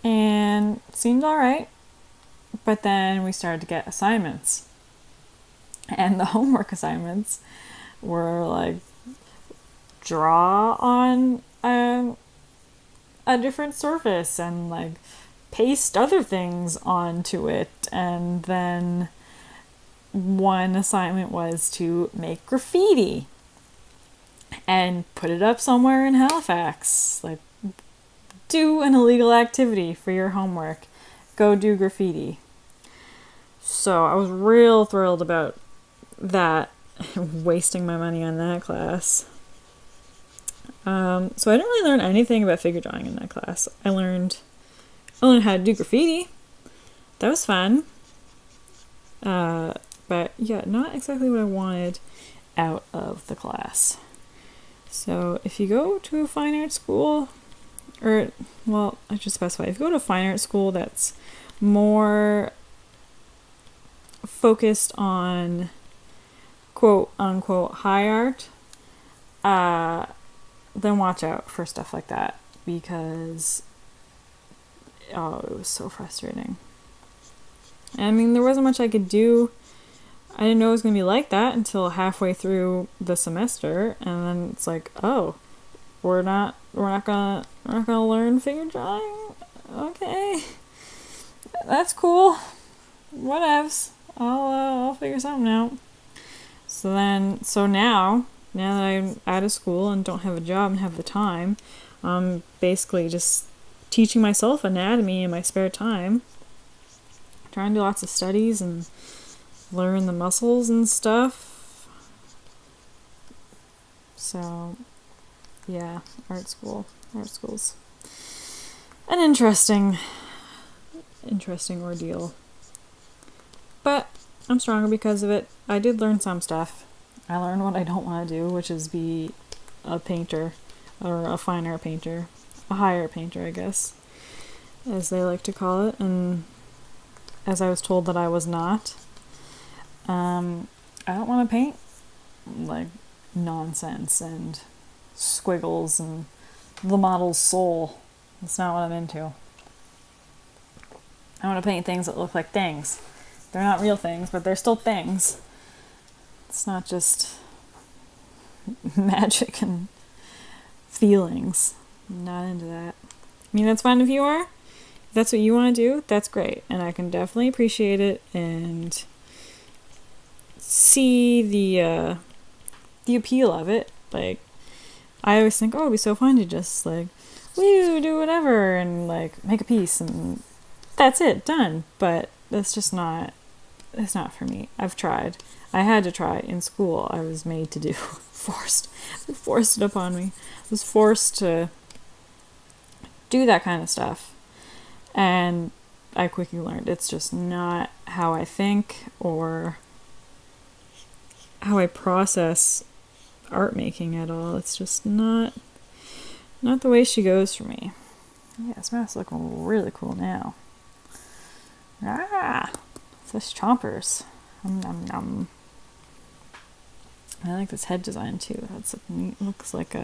Speaker 1: And it seemed alright. But then we started to get assignments. And the homework assignments were like, draw on a different surface and like paste other things onto it. And then one assignment was to make graffiti and put it up somewhere in Halifax. Like, do an illegal activity for your homework. Go do graffiti. So I was real thrilled about that, wasting my money on that class. So I didn't really learn anything about figure drawing in that class. I learned how to do graffiti. That was fun. But yeah, not exactly what I wanted out of the class. So if you go to a fine art school, I should specify, if you go to a fine art school that's more focused on quote unquote high art, then watch out for stuff like that, because it was so frustrating. I mean, there wasn't much I could do. I didn't know it was going to be like that until halfway through the semester, and then it's like, oh, we're not gonna learn figure drawing? Okay. That's cool. Whatevs. I'll figure something out. So now that I'm out of school and don't have a job and have the time, I'm basically just teaching myself anatomy in my spare time. Trying to do lots of studies and learn the muscles and stuff. So, yeah, art school's an interesting ordeal. But I'm stronger because of it. I did learn some stuff. I learned what I don't want to do, which is be a painter, or a fine art painter, a high art painter, I guess, as they like to call it, and as I was told that I was not. I don't want to paint like nonsense and squiggles and the model's soul. That's not what I'm into. I want to paint things that look like things. They're not real things, but they're still things. It's not just magic and feelings. I'm not into that. I mean, that's fine if you are. If that's what you want to do, that's great. And I can definitely appreciate it and see the appeal of it. Like, I always think, oh, it'd be so fun to just, like, do whatever and, like, make a piece and that's it, done. But that's just not, it's not for me. I've tried. I had to try in school. I was made to do, forced it upon me. I was forced to do that kind of stuff. And I quickly learned it's just not how I think or how I process art making at all. It's just not the way she goes for me. Yeah, this mouse looking really cool now. Such chompers. I like this head design too. That's neat. Looks like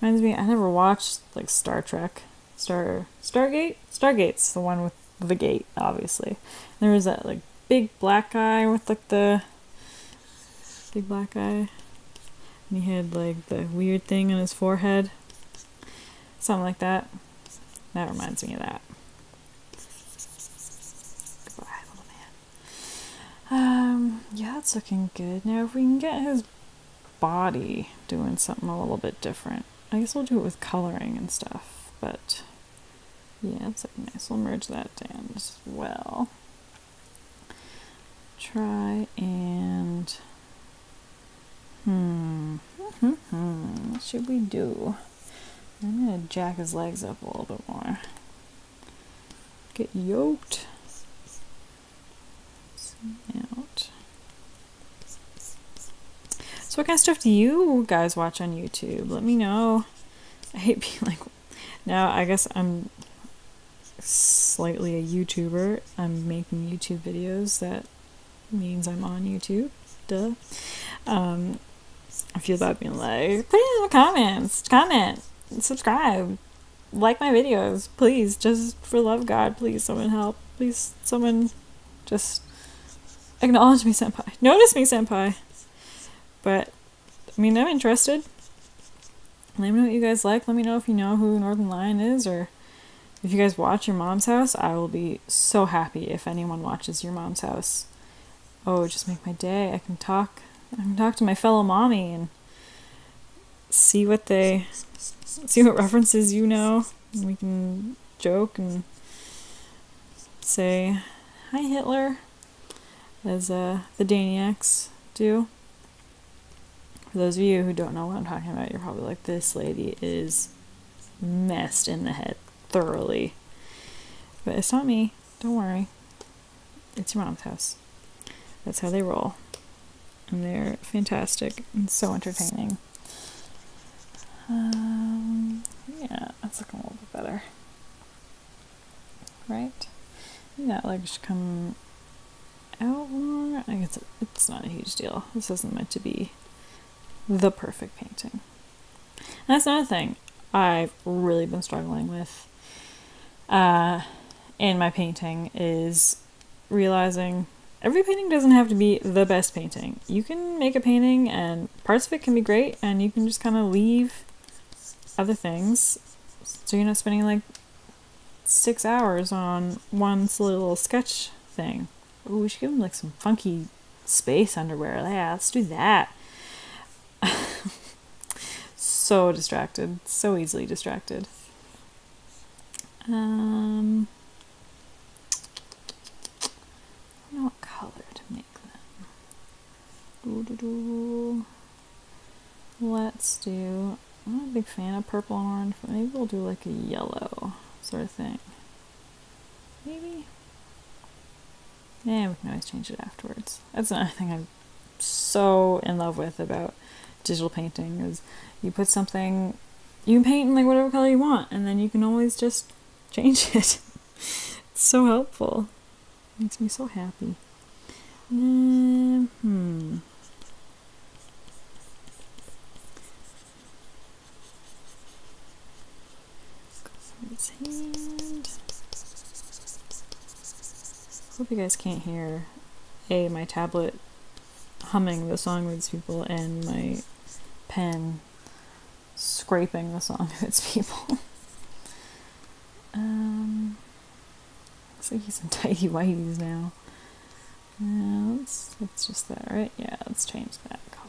Speaker 1: reminds me, I never watched like Star Trek. Stargate? Stargate's the one with the gate, obviously. There was that like big black guy with like the big black guy. And he had like the weird thing on his forehead. Something like that. That reminds me of that. Goodbye, little man. Yeah, it's looking good. Now if we can get his body doing something a little bit different. I guess we'll do it with coloring and stuff, but yeah, it's like nice. We'll merge that down as well. Try and what should we do? I'm gonna jack his legs up a little bit more. Get yoked. Out. So what kind of stuff do you guys watch on YouTube? Let me know. I hate being like, now I guess I'm slightly a YouTuber. I'm making YouTube videos. That means I'm on YouTube. Duh. I feel bad being like, put it in the comments, comment, subscribe, like my videos, please, just for love of God, please someone help, please someone just acknowledge me, senpai, notice me, senpai. But I mean, I'm interested. Let me know what you guys like. Let me know if you know who Northern Lion is, or if you guys watch Your Mom's House. I will be so happy if anyone watches Your Mom's House. Oh, just make my day. I can talk to my fellow mommy and see what references you know. And we can joke and say, "Hi, Hitler," as the Daniacs do. For those of you who don't know what I'm talking about, you're probably like, this lady is messed in the head thoroughly. But it's not me. Don't worry. It's Your Mom's House. That's how they roll. And they're fantastic and so entertaining. Yeah, that's looking a little bit better. Right? Yeah, like should come out more. I guess it's not a huge deal. This isn't meant to be the perfect painting. And that's another thing I've really been struggling with in my painting is realizing every painting doesn't have to be the best painting. You can make a painting and parts of it can be great and you can just kind of leave other things so you're not spending like 6 hours on one silly little sketch thing. Ooh, we should give them like some funky space underwear. Yeah, let's do that. So distracted. So easily distracted. I don't know what color to make them. Let's do... I'm not a big fan of purple and orange, but maybe we'll do like a yellow sort of thing. Maybe? Yeah, we can always change it afterwards. That's another thing I'm so in love with about digital painting is you put something... You can paint in like whatever color you want, and then you can always just change it. It's so helpful. It makes me so happy. His hand. Hope you guys can't hear my tablet humming the song of its people and my pen scraping the song of its people. Looks like he's in tighty whities now. That's just that, right? Yeah, let's change that color.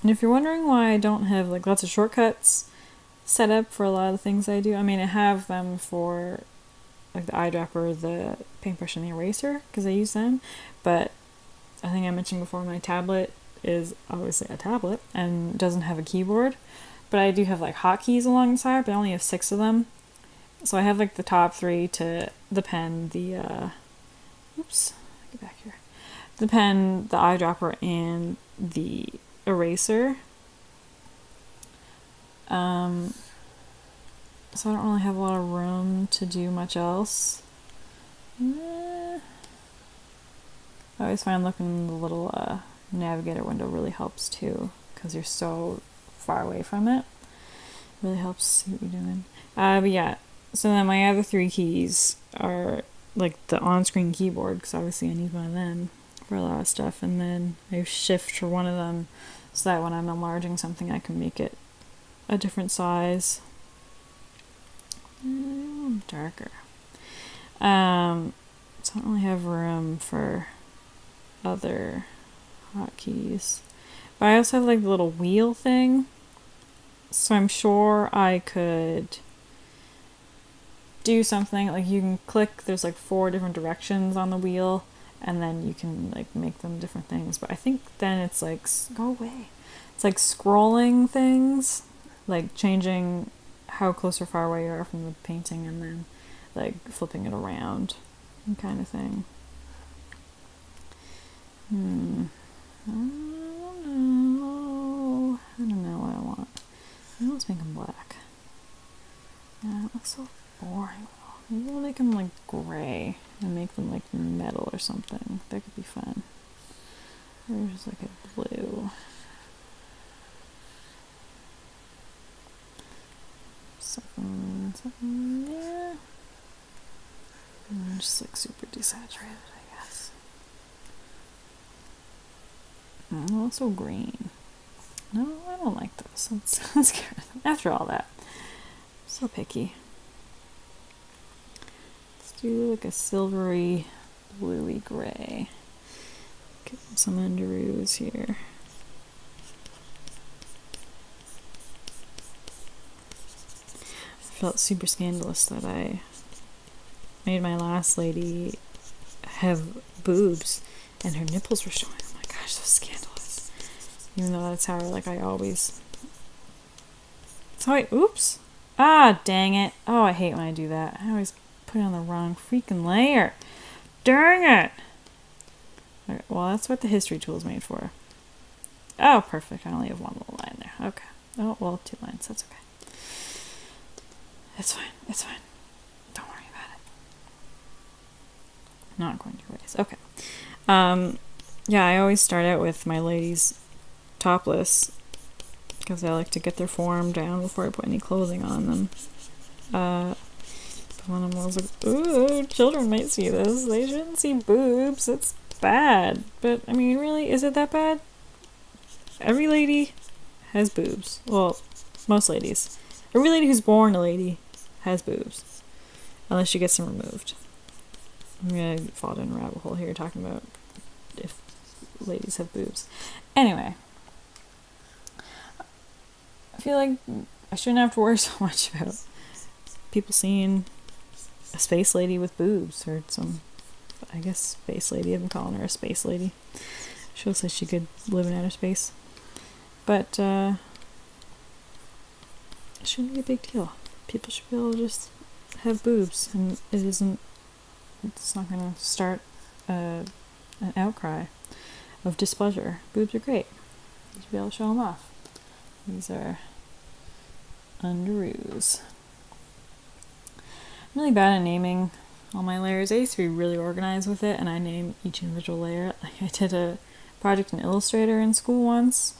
Speaker 1: And if you're wondering why I don't have like lots of shortcuts set up for a lot of the things I do, I mean, I have them for like the eyedropper, the paintbrush, and the eraser because I use them. But I think I mentioned before, my tablet is obviously a tablet and doesn't have a keyboard. But I do have like hotkeys along the side, but I only have 6 of them. So I have like the top 3 to the pen, the get back here. The pen, the eyedropper, and the eraser. So I don't really have a lot of room to do much else. I always find looking in the little navigator window really helps too, because you're so far away from it. Really helps see what you're doing. But yeah, so then my other 3 keys are like the on-screen keyboard, because obviously I need one of them for a lot of stuff, and then I shift for one of them so that when I'm enlarging something I can make it a different size. Darker. So I don't really have room for other hotkeys. But I also have like the little wheel thing. So I'm sure I could do something like you can click, there's like 4 different directions on the wheel, and then you can like make them different things. But I think then it's like, go away. It's like scrolling things, like changing how close or far away you are from the painting and then like flipping it around kind of thing. I don't know what I want. Let's make them black. That looks so boring. Maybe we'll make them like gray and make them like metal or something. That could be fun. Or just like a blue. Something there. And just like super desaturated, I guess. Also green. No, I don't like those. Let's get rid of them. After all that. So picky. Let's do like a silvery, bluey gray. Get some underoos here. I felt super scandalous that I made my last lady have boobs and her nipples were showing. Oh my gosh, so scandalous. Even though that's how like I always... Oops. Ah, dang it. Oh, I hate when I do that. I always put it on the wrong freaking layer. Dang it! Okay, well, that's what the history tool is made for. Oh, perfect. I only have 1 little line there. Okay. Oh, well, 2 lines. That's okay. It's fine. It's fine. Don't worry about it. I'm not going to erase. Okay. Yeah, I always start out with my ladies topless because I like to get their form down before I put any clothing on them. But one of them was like, ooh, children might see this. They shouldn't see boobs. It's bad. But, I mean, really, is it that bad? Every lady has boobs. Well, most ladies. Every lady who's born a lady has boobs. Unless she gets them removed. I'm gonna fall down a rabbit hole here talking about if ladies have boobs. Anyway, I feel like I shouldn't have to worry so much about people seeing a space lady with boobs, or some, I guess, space lady. I've been calling her a space lady. She looks like she could live in outer space. But it shouldn't be a big deal. People should be able to just have boobs, and it's not going to start an outcry of displeasure. Boobs are great. You should be able to show them off. These are underoos. I'm really bad at naming all my layers. I used to be really organized with it, and I name each individual layer. Like, I did a project in Illustrator in school once,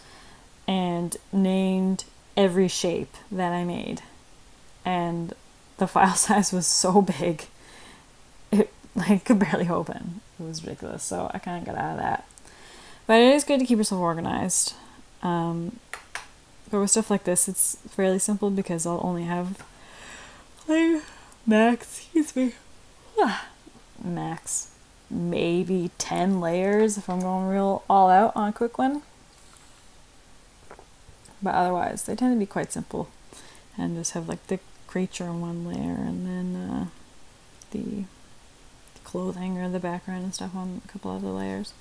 Speaker 1: and named every shape that I made. And the file size was so big, it could barely open. It was ridiculous, so I kind of got out of that. But it is good to keep yourself organized. But with stuff like this, it's fairly simple because I'll only have max maybe 10 layers if I'm going real all out on a quick one. But otherwise, they tend to be quite simple and just have like the creature on one layer, and then the clothing or the background and stuff on a couple other layers.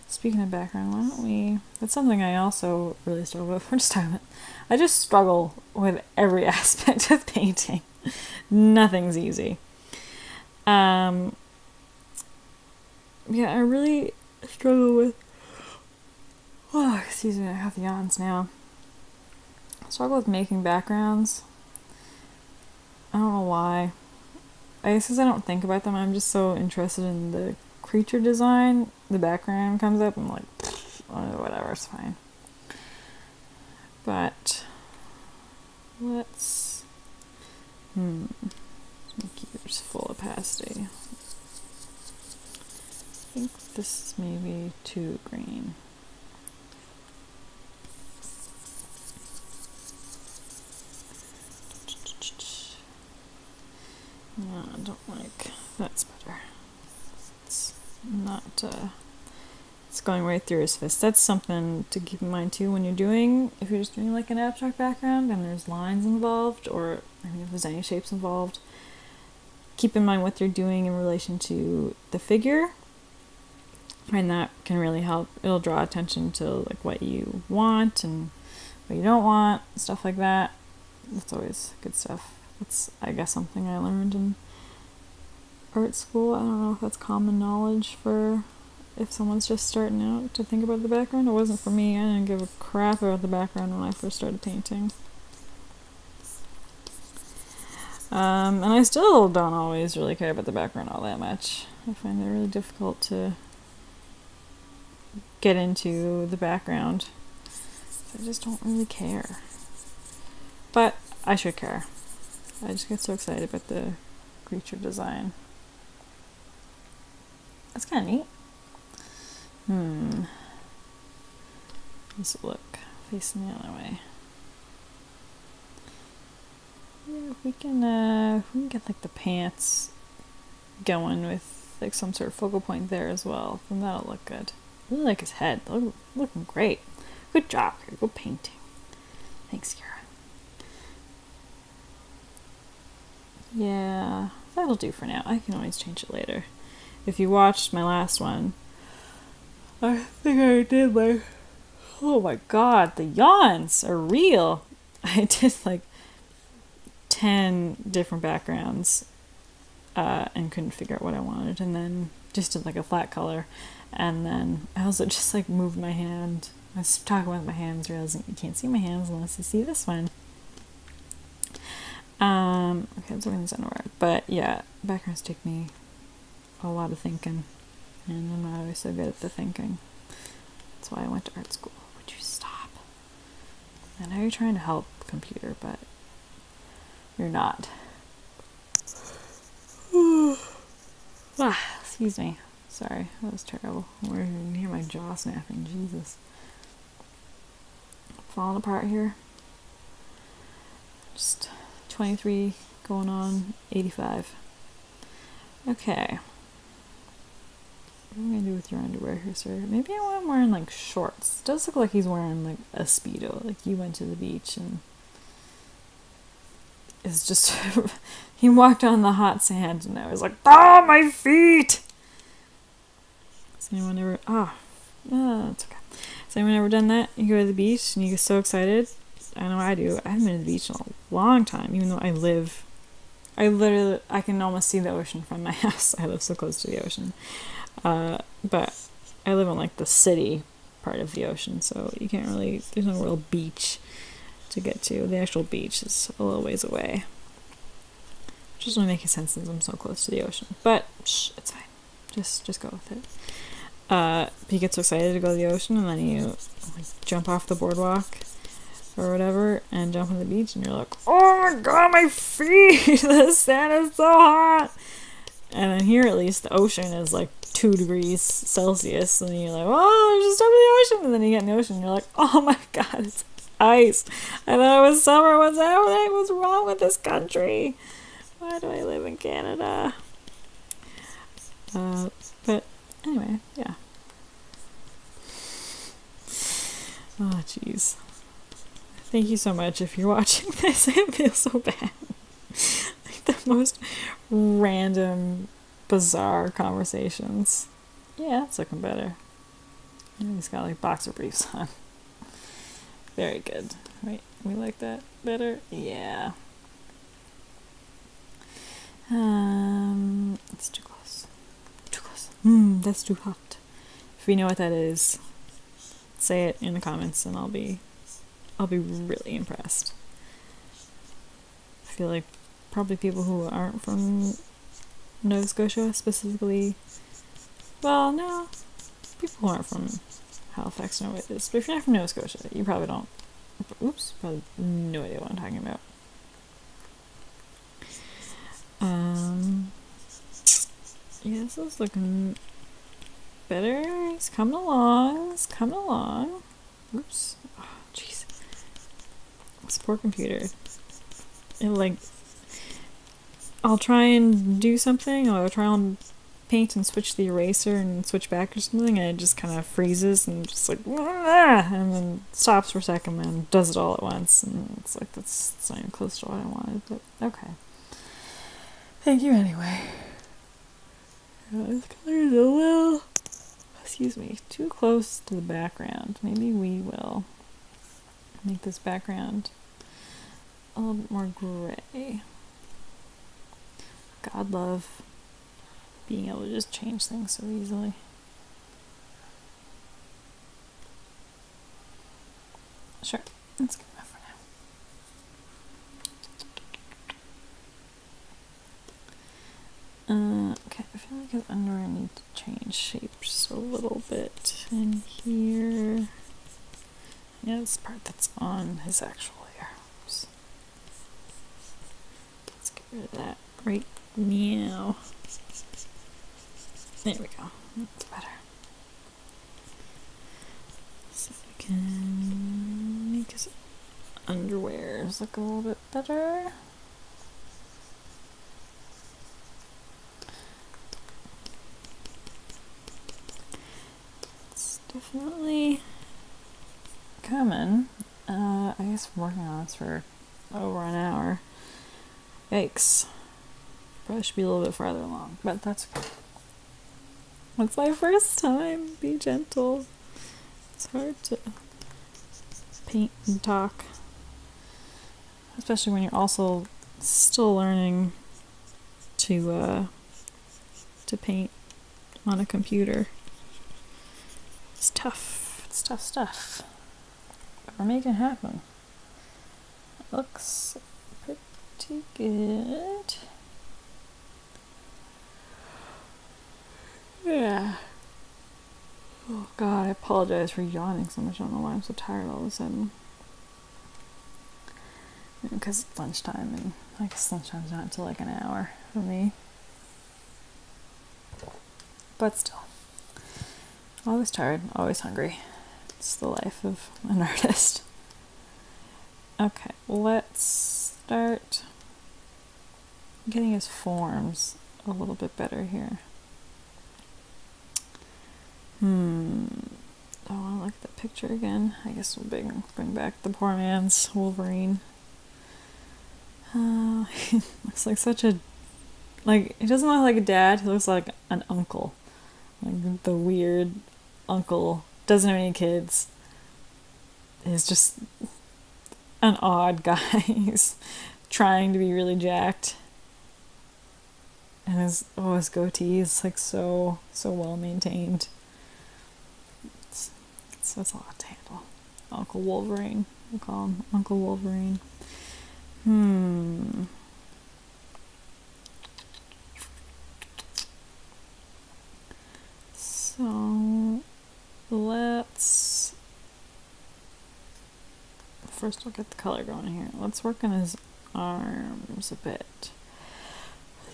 Speaker 1: Speaking of background, why don't we... That's something I also really struggle with. We're just talking about... I just struggle with every aspect of painting. Nothing's easy. Yeah, I really struggle with... Oh, excuse me, I have the yawns now. I struggle with making backgrounds. I don't know why. I guess because I don't think about them. I'm just so interested in the creature design. The background comes up, I'm like, whatever, it's fine. But let's make yours full opacity. I think this is maybe too green. No, I don't like, that's better. It's not, it's going right through his fist. That's something to keep in mind too when you're doing, if you're just doing like an abstract background and there's lines involved, or if there's any shapes involved, keep in mind what you're doing in relation to the figure, and that can really help. It'll draw attention to like what you want and what you don't want, stuff like that. That's always good stuff. It's, I guess, something I learned in art school. I don't know if that's common knowledge for if someone's just starting out to think about the background. It wasn't for me. I didn't give a crap about the background when I first started painting. And I still don't always really care about the background all that much. I find it really difficult to get into the background. I just don't really care. But I should care. I just get so excited about the creature design. That's kind of neat. Let's look facing the other way. Yeah, if we can get like the pants going with like some sort of focal point there as well, then that'll look good. I really like his head. Looking great. Good job. Good painting. Thanks, Kara. Yeah, that'll do for now. I can always change it later. If you watched my last one, I think I did like, oh my god, the yawns are real. I did like 10 different backgrounds and couldn't figure out what I wanted, and then just did like a flat color, and then I also just like moved my hand. I was talking with my hands, realizing you can't see my hands unless you see this one. Okay, it's looking somewhere. But yeah, backgrounds take me a lot of thinking, and I'm not always so good at the thinking. That's why I went to art school. Would you stop? I know you're trying to help, computer, but you're not. Excuse me. Sorry, that was terrible. Where you can hear my jaw snapping. Jesus. Falling apart here. Just 23 going on 85. Okay. What are you gonna do with your underwear here, sir? Maybe I want him wearing like shorts. It does look like he's wearing like a Speedo. Like you went to the beach and it's just he walked on the hot sand and I was like, oh, my feet! Has anyone ever it's okay. Has anyone ever done that? You go to the beach and you get so excited. I know I do. I haven't been to the beach in a long time, even though I can almost see the ocean from my house. I live so close to the ocean. But I live on like the city part of the ocean, so you can't really, there's no real beach to get to. The actual beach is a little ways away. Which doesn't really make sense since I'm so close to the ocean. But it's fine. Just go with it. But you get so excited to go to the ocean and then you like, jump off the boardwalk or whatever and jump on the beach and you're like, oh my god, my feet! The sand is so hot! And then here at least the ocean is like 2 degrees Celsius and you're like, oh, just over the ocean! And then you get in the ocean and you're like, oh my god, it's ice! I thought it was summer, what's happening? What's wrong with this country? Why do I live in Canada? But anyway, yeah. Oh, jeez. Thank you so much if you're watching this. I feel so bad. Like the most random, bizarre conversations. Yeah, it's looking better. He's got like boxer briefs on. Very good. Wait, we like that better? Yeah. It's too close. Too close. That's too hot. If you know what that is, say it in the comments and I'll be really impressed. I feel like probably people who aren't from Nova Scotia specifically, well, no, people who aren't from Halifax know what it is, but if you're not from Nova Scotia, you probably don't, probably no idea what I'm talking about. Yeah, this is looking better. It's coming along. Oops. Oh, jeez. This poor computer. I'll try and do something, or I'll try and paint and switch the eraser and switch back or something, and it just kind of freezes and just like, and then stops for a second and does it all at once, and it's like, that's not even close to what I wanted, but okay. Thank you anyway. This color is a little, too close to the background. Maybe we will make this background a little bit more gray. God love being able to just change things so easily. Sure, that's good enough for now. Okay, I feel like his underwear need to change shape just a little bit in here. Yeah, this part that's on his actual hair. Oops. Let's get rid of that right now. There we go. That's better. So we can make his underwears look a little bit better. It's definitely coming. I guess I'm working on this for over an hour. Yikes. Probably should be a little bit farther along, but that's okay. It's my first time. Be gentle. It's hard to paint and talk, especially when you're also still learning to paint on a computer. It's tough. It's tough stuff. But we're making it happen. It looks pretty good. Yeah. Oh god, I apologize for yawning so much. I don't know why I'm so tired all of a sudden. Because it's lunchtime, and I guess lunchtime's not until like an hour for me. But still. Always tired, always hungry. It's the life of an artist. Okay, let's start getting his forms a little bit better here. Hmm. Oh, I look at the picture again. I guess we'll bring back the poor man's Wolverine. He looks like such a... Like, he doesn't look like a dad, he looks like an uncle. Like, the weird uncle. Doesn't have any kids. Is just an odd guy. He's trying to be really jacked. And his goatee is like so well maintained. It's a lot to handle. Uncle Wolverine. We'll call him Uncle Wolverine. So let's first we'll get the color going here. Let's work on his arms a bit.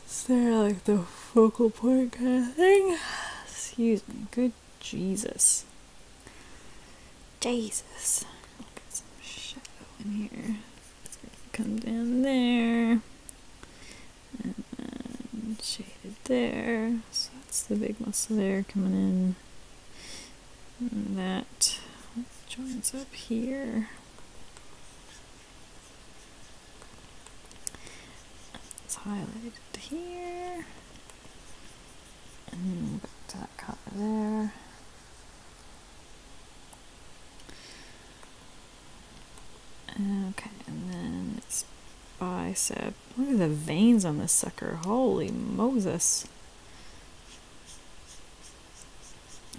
Speaker 1: Is there like the focal point kind of thing? Excuse me. Good Jesus. Jesus. I'll get some shadow in here. It's gonna come down there. And then shaded there. So that's the big muscle there coming in. And that joins up here. It's highlighted here. And back to that color there. Okay, and then it's bicep. Look at the veins on this sucker. Holy Moses.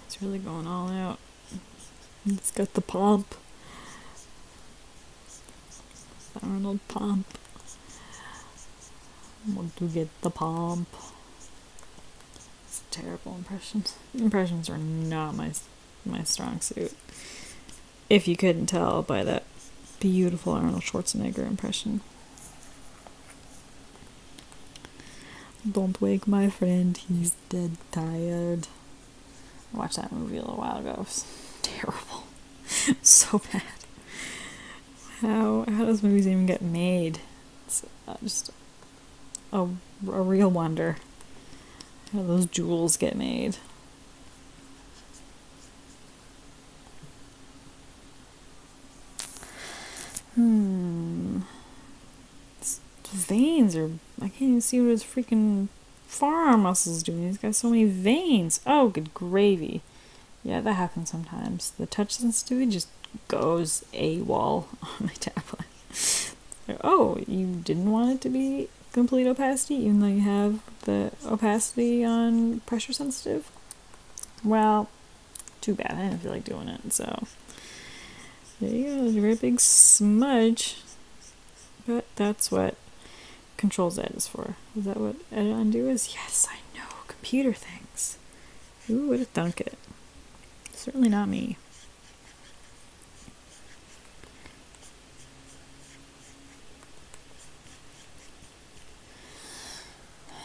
Speaker 1: It's really going all out. It's got the pomp. The Arnold pomp. Want to get the pomp. It's a terrible impression. Impressions are not my strong suit. If you couldn't tell by that beautiful Arnold Schwarzenegger impression. Don't wake my friend, he's dead tired. I watched that movie a little while ago. It was terrible. So bad. How does movies even get made? It's just a real wonder how those jewels get made. Veins are... I can't even see what his freaking forearm muscles doing. He's got so many veins. Oh, good gravy. Yeah, that happens sometimes. The touch sensitivity just goes AWOL on my tablet. Like, oh, you didn't want it to be complete opacity, even though you have the opacity on pressure sensitive? Well, too bad. I didn't feel like doing it, so... There you go. There's a very big smudge. But that's what Control Z is for. Is that what Edit Undo is? Yes, I know. Computer things. Who would have thunk it? Certainly not me.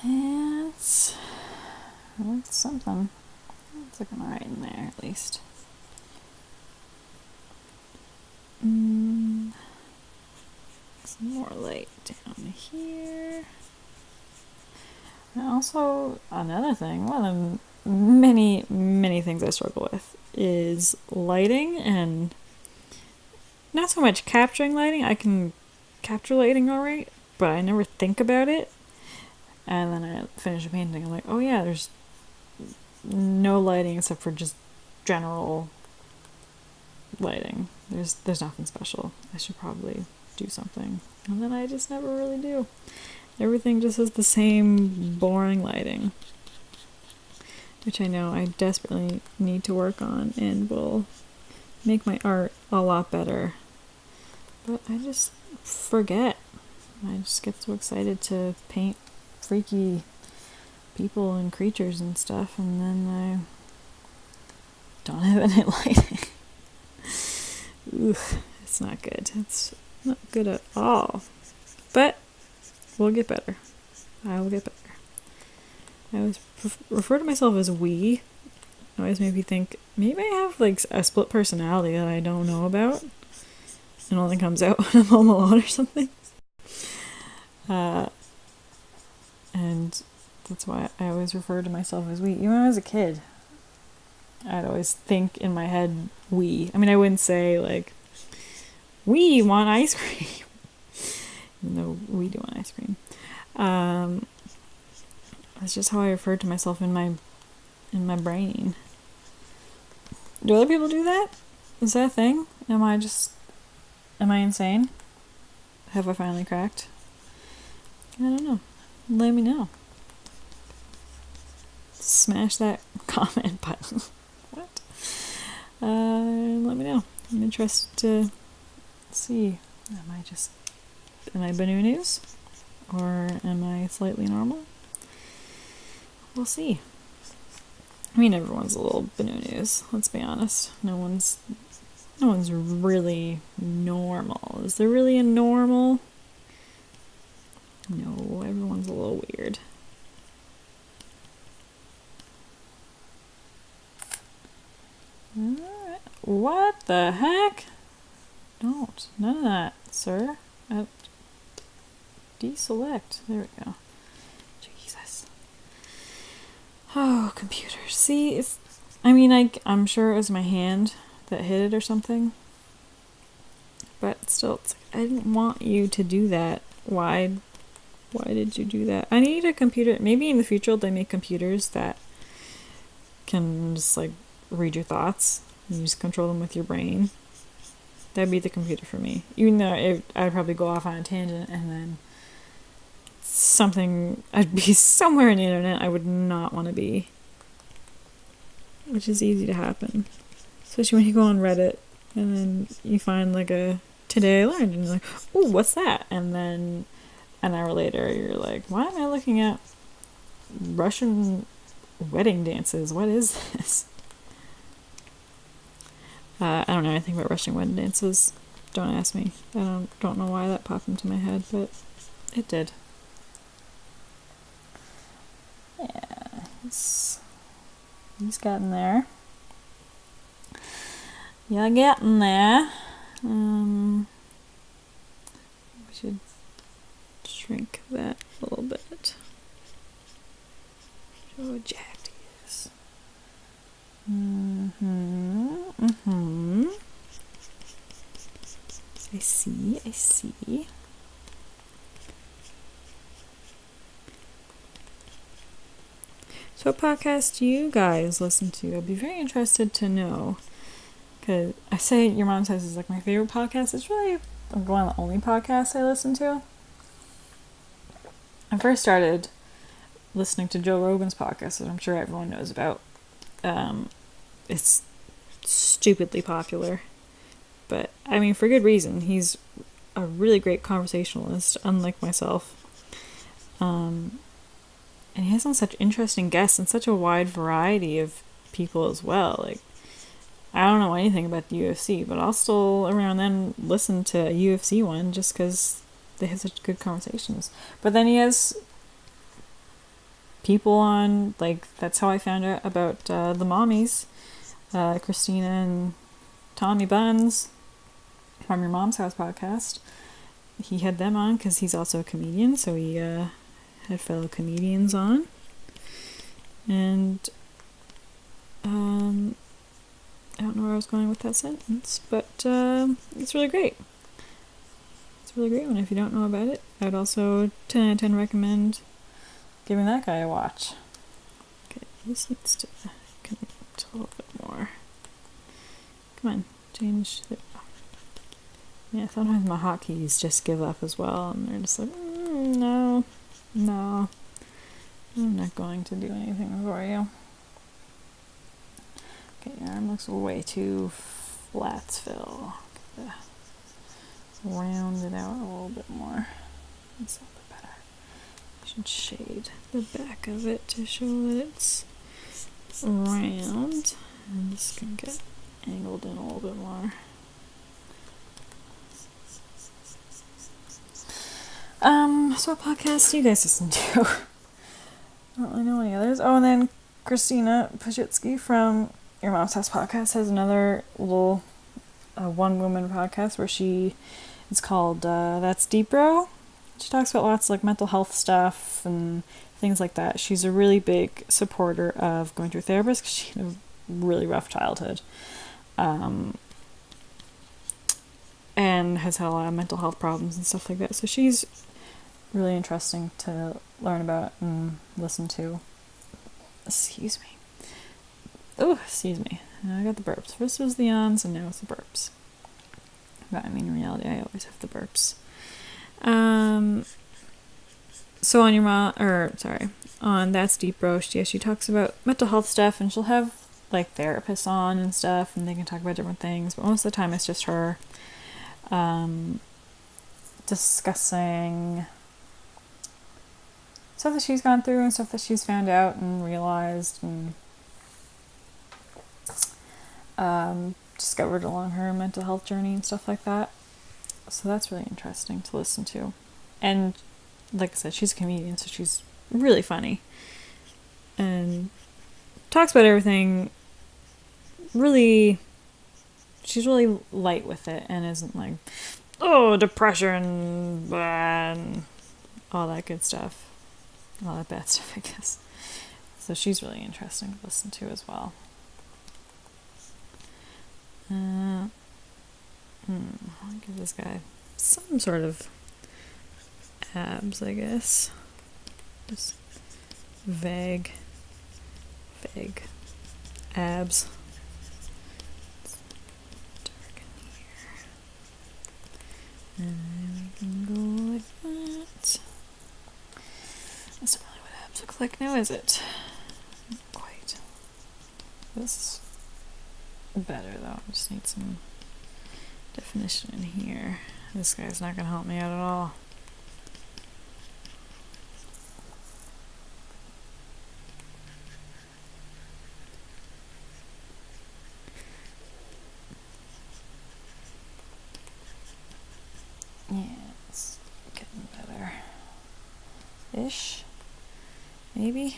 Speaker 1: It's something. It's looking alright in there, at least. Some more light down here. And also, another thing, one of the many, many things I struggle with is lighting, and not so much capturing lighting. I can capture lighting alright, but I never think about it. And then I finish a painting, I'm like, oh yeah, there's no lighting except for just general lighting. There's nothing special. I should probably do something. And then I just never really do. Everything just has the same boring lighting, which I know I desperately need to work on and will make my art a lot better. But I just forget. I just get so excited to paint freaky people and creatures and stuff, and then I don't have any lighting. Ugh, it's not good. It's not good at all. But we'll get better. I will get better. I always refer to myself as we. It always made me think, maybe I have like a split personality that I don't know about. It only comes out when I'm home alone or something. And that's why I always refer to myself as we. Even when I was a kid, I'd always think in my head, we. I mean, I wouldn't say, like, we want ice cream. Even though we do want ice cream. That's just how I refer to myself in my brain. Do other people do that? Is that a thing? Am I insane? Have I finally cracked? I don't know. Let me know. Smash that comment button. What? Let me know. I'm interested to see. Am I Banu News? Or am I slightly normal? We'll see. I mean, everyone's a little Banu News, let's be honest. No one's really normal. Is there really a normal? No, everyone's a little weird. Alright. What the heck? Don't. None of that, sir. Deselect. There we go. Jesus. Oh, computers. See, I'm sure it was my hand that hit it or something. But still, it's like, I didn't want you to do that. Why did you do that? I need a computer. Maybe in the future they make computers that can just, like, read your thoughts. You just control them with your brain. That'd be the computer for me. Even though I'd probably go off on a tangent and then I'd be somewhere on the internet I would not want to be. Which is easy to happen. Especially when you go on Reddit and then you find, like, a today I learned and you're like, ooh, what's that? And then an hour later you're like, why am I looking at Russian wedding dances? What is this? I don't know anything about Russian wedding dances. Don't ask me. I don't know why that popped into my head, but it did. Yeah, he's getting there. Yeah, getting there. We should shrink that a little bit. Show how jacked he is. I see. So what podcast do you guys listen to? I'd be very interested to know. Because I say Your Mom's House is, like, my favorite podcast. It's really one of the only podcasts I listen to. I first started listening to Joe Rogan's podcast, that I'm sure everyone knows about. It's stupidly popular. But, I mean, for good reason. He's a really great conversationalist, unlike myself. And he has on such interesting guests and such a wide variety of people as well. Like, I don't know anything about the UFC, but I'll still every now and then listen to a UFC one just because they have such good conversations. But then he has people on, like, that's how I found out about the mommies, Christina and Tommy Buns from Your Mom's House podcast. He had them on because he's also a comedian, so he had fellow comedians on. And I don't know where I was going with that sentence, but it's really great. It's a really great one. If you don't know about it, I would also 10 out of 10 recommend giving that guy a watch. Okay, this needs to connect a little bit more. Come on, change the... Yeah, sometimes my hotkeys just give up as well, and they're just like, no, I'm not going to do anything for you. Okay, your arm looks way too flat, Phil. Round it out a little bit more. That's a little bit better. I should shade the back of it to show that it's round. And this can get angled in a little bit more. So what podcasts do you guys listen to? I don't really know any others. Oh, and then Christina Pajitsky from Your Mom's House podcast has another little one-woman podcast where it's called That's Deep Bro. She talks about lots of, like, mental health stuff and things like that. She's a really big supporter of going to a therapist because she had a really rough childhood, and has had a lot of mental health problems and stuff like that. So she's really interesting to learn about and listen to. Excuse me. Oh, excuse me. Now I got the burps. First was the yawns, and now it's the burps. But I mean, in reality, I always have the burps. So on on That's Deep Roast, she talks about mental health stuff, and she'll have like therapists on and stuff, and they can talk about different things. But most of the time, it's just her discussing stuff that she's gone through and stuff that she's found out and realized and discovered along her mental health journey and stuff like that. So that's really interesting to listen to. And like I said, she's a comedian, so she's really funny and talks about everything really. She's really light with it and isn't like, oh, depression and all that good stuff, all that bad stuff, I guess. So she's really interesting to listen to as well. I'll give this guy some sort of abs, I guess. Just vague abs. It's dark in here. And we can go like that. That's not really what abs look like now, is it? Not quite. This is better though. I just need some definition in here. This guy's not going to help me out at all. Yeah, it's getting better. Ish. Maybe.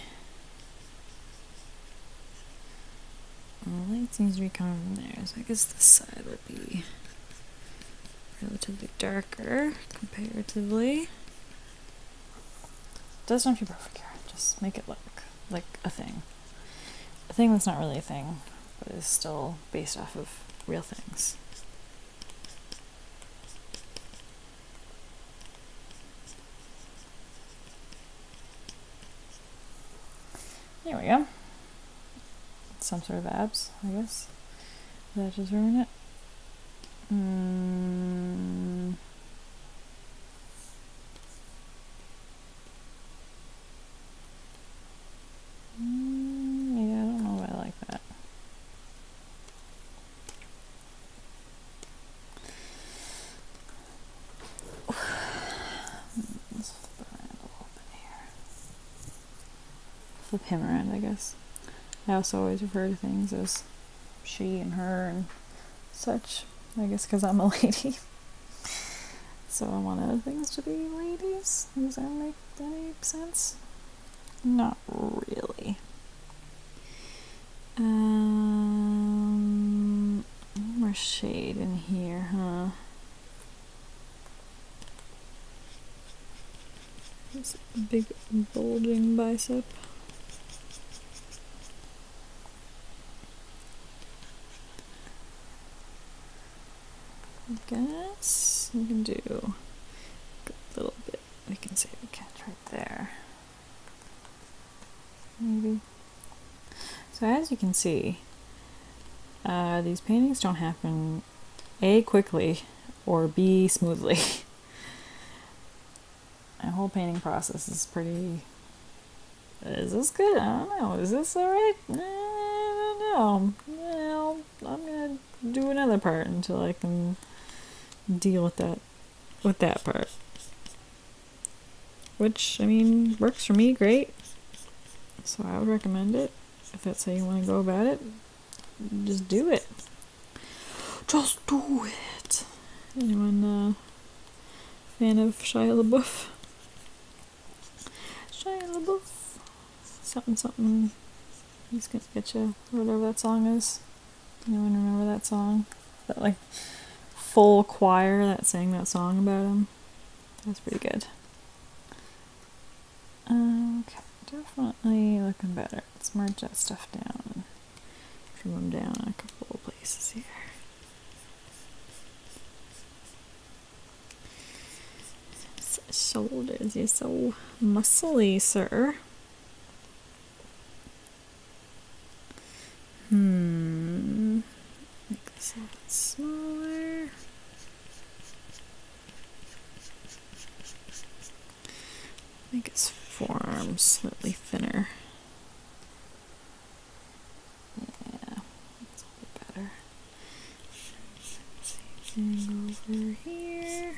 Speaker 1: Well, the light seems to be coming from there, so I guess this side would be relatively darker comparatively. Doesn't have to be perfect here. Just make it look like a thing. A thing that's not really a thing, but is still based off of real things. There we go. Some sort of abs, I guess. Did that just ruin it? Yeah, I don't know if I like that. Let's flip around a little bit here. Flip him around, I guess. I also always refer to things as she and her and such. I guess because I'm a lady. So I want other things to be ladies. Does that make any sense? Not really. More shade in here, huh? This big bulging bicep. I guess we can do a little bit. We can say we catch right there. Maybe. So as you can see, these paintings don't happen A, quickly, or B, smoothly. My whole painting process is pretty... Is this good? I don't know. Is this alright? I don't know. Well, I'm gonna do another part until I can deal with that part. Which, I mean, works for me great. So I would recommend it. If that's how you want to go about it, just do it. Just do it. Anyone fan of Shia LaBeouf? Shia LaBeouf. Something. He's gonna get you. Whatever that song is. Anyone remember that song? That like full choir that sang that song about him. That's pretty good. Okay, definitely looking better. Let's merge that stuff down and trim them down a couple of places here. Shoulders, you're so muscly, sir. Make this a little smaller. Make his forearms slightly thinner. Yeah, that's a bit better. Same thing over here.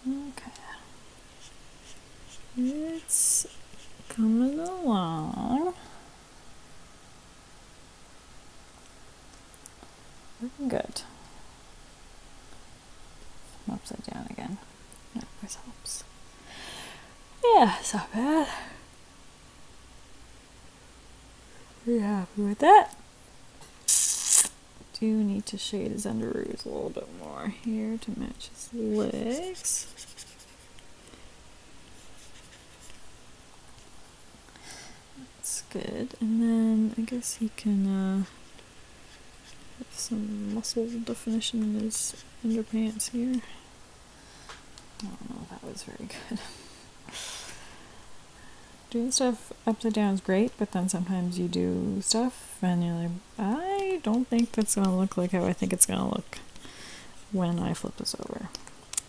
Speaker 1: Okay. It's coming along. Looking good. I'm upside down again. That always helps. Yeah, it's not bad. Pretty happy with that. Do need to shade his underoos a little bit more here to match his legs. That's good. And then I guess he can have some muscle definition in his underpants here. I don't know if that was very good. Doing stuff upside down is great, but then sometimes you do stuff and you're like, I don't think that's going to look like how I think it's going to look when I flip this over.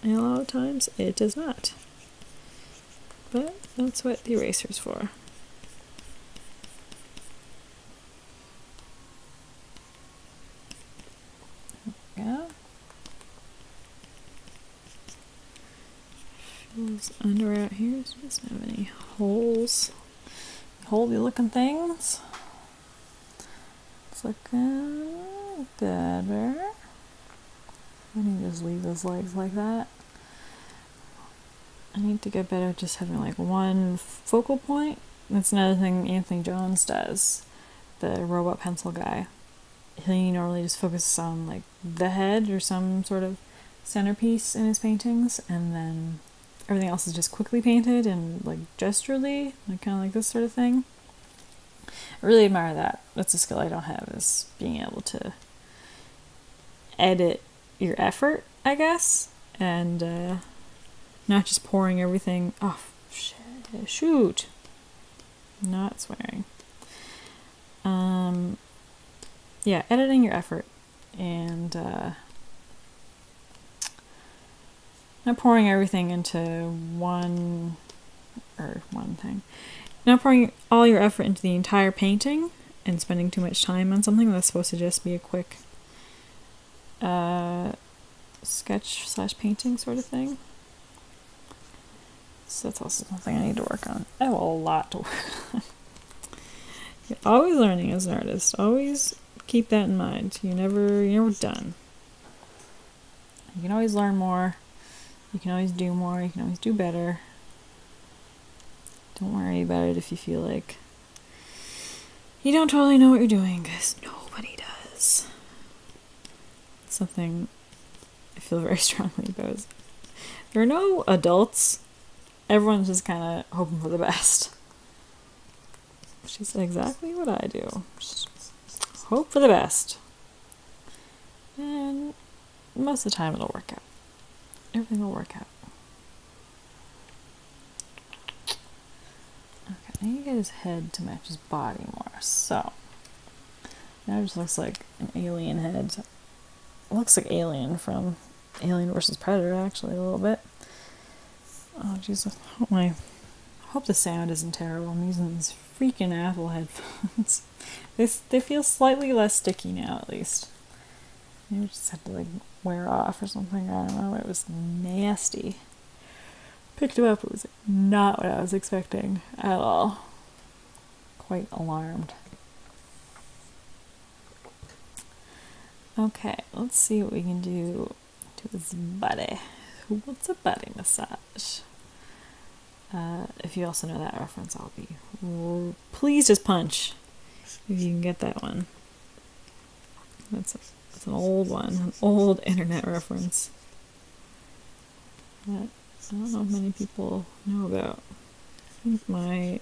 Speaker 1: And a lot of times it does not. But that's what the eraser's for. Yeah. His under out here, so it doesn't have any holes. Holdy looking things. It's looking better. I need to just leave those legs like that. I need to get better at just having like one focal point. That's another thing Anthony Jones does, the robot pencil guy. He normally just focuses on like the head or some sort of centerpiece in his paintings, and then everything else is just quickly painted and like gesturally, like kind of like this sort of thing. I really admire that. That's a skill I don't have, is being able to edit your effort, I guess, and not just pouring everything. Oh, shoot. Not swearing. Yeah, editing your effort and not pouring everything into one thing. Not pouring all your effort into the entire painting and spending too much time on something that's supposed to just be a quick sketch/painting sort of thing. So that's also something I need to work on. I have a lot to work on. You're always learning as an artist. Always keep that in mind. You're never done. You can always learn more. You can always do more. You can always do better. Don't worry about it if you feel like you don't totally know what you're doing, because nobody does. It's something I feel very strongly about. There are no adults. Everyone's just kind of hoping for the best. She said exactly what I do. Just hope for the best. And most of the time it'll work out. Everything will work out. Okay, I need to get his head to match his body more. So, now it just looks like an alien head. It looks like Alien from Alien vs. Predator, actually, a little bit. Oh, jeez. I hope the sound isn't terrible. I'm using these freaking Apple headphones. They feel slightly less sticky now, at least. Maybe just had to, like, wear off or something. I don't know. It was nasty. Picked it up. It was not what I was expecting at all. Quite alarmed. Okay, let's see what we can do to his body. Who wants a body massage? If you also know that reference, I'll be... Please just punch if you can get that one. That's an old one, an old internet reference that I don't know if many people know about. I think my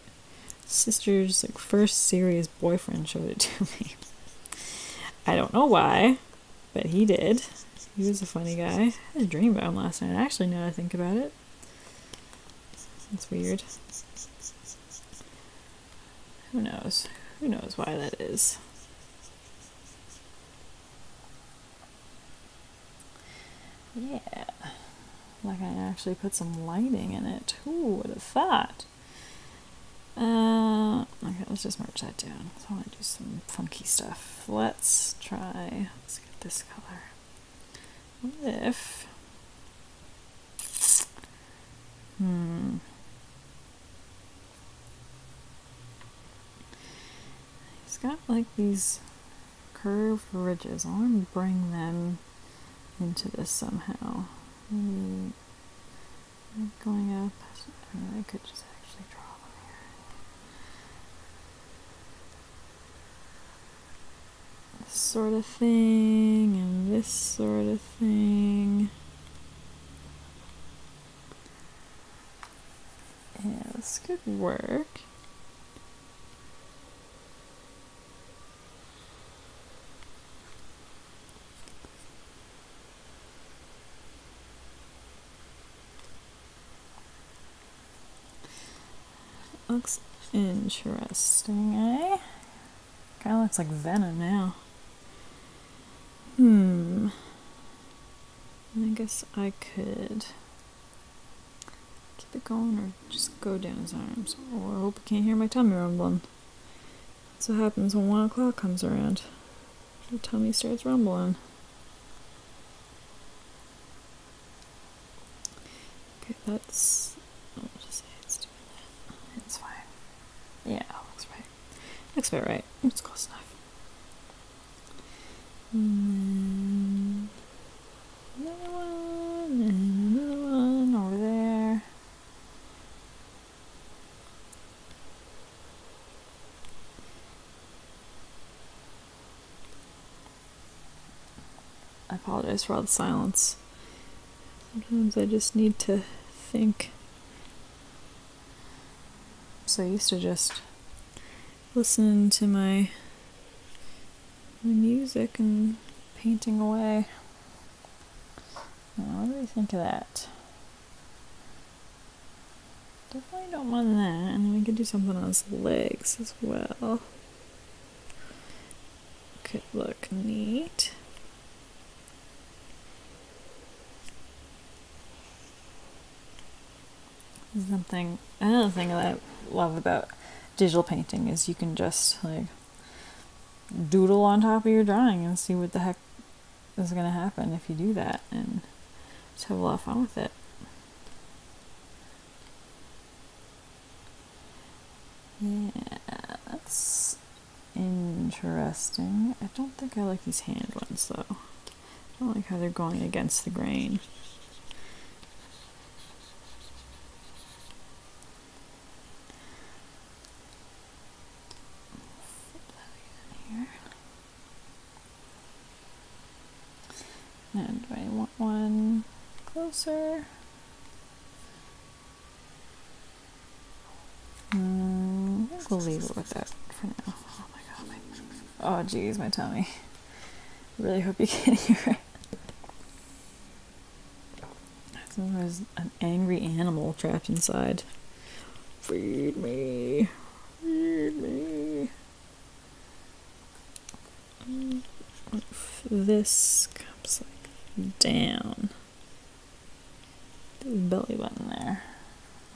Speaker 1: sister's first serious boyfriend showed it to me. I don't know why, but he did. He was a funny guy. I had a dream about him last night. Actually, now that I think about it, it's weird. Who knows? Who knows why that is? Yeah. Like I actually put some lighting in it. Who would have thought? Okay, let's just merge that down. So I want to do some funky stuff. Let's get this color. What if... He's got these curved ridges. I want to bring them into this somehow. Going up. I could just actually draw them here. This sort of thing, and this sort of thing. Yeah, this could work. Looks interesting, eh? Kind of looks like Venom now. I guess I could keep it going or just go down his arms. Oh, I hope you can't hear my tummy rumbling. That's what happens when 1 o'clock comes around. Your tummy starts rumbling. Okay, that's... I'll just say it's doing that. It's fine. Yeah, looks right. Looks about right. It's close enough. And then another one, and another one over there. I apologize for all the silence. Sometimes I just need to think. I'm so used to just listening to my music and painting away. Now, what do you think of that? Definitely don't want that, and then we could do something on his legs as well. Could look neat. Another thing that I love about digital painting is you can just doodle on top of your drawing and see what the heck is going to happen if you do that, and just have a lot of fun with it. Yeah, that's interesting. I don't think I like these hand ones though. I don't like how they're going against the grain. And do I want one closer? I think we'll leave it with that for now. Oh my god, oh geez, my tummy. I really hope you can't hear it. There's an angry animal trapped inside. Feed me. Feed me. If this comes down the belly button there.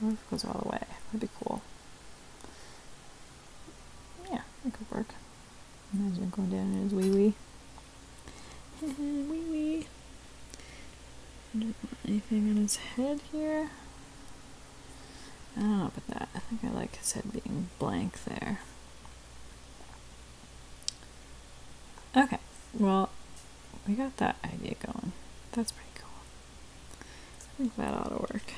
Speaker 1: What if it goes all the way? That'd be cool. Yeah, it could work. Imagine going down in his wee-wee. Wee-wee. Don't want anything on his head here. I don't know about that. I think I like his head being blank there. Okay, well, we got that idea going. That's pretty cool. I think that ought to work.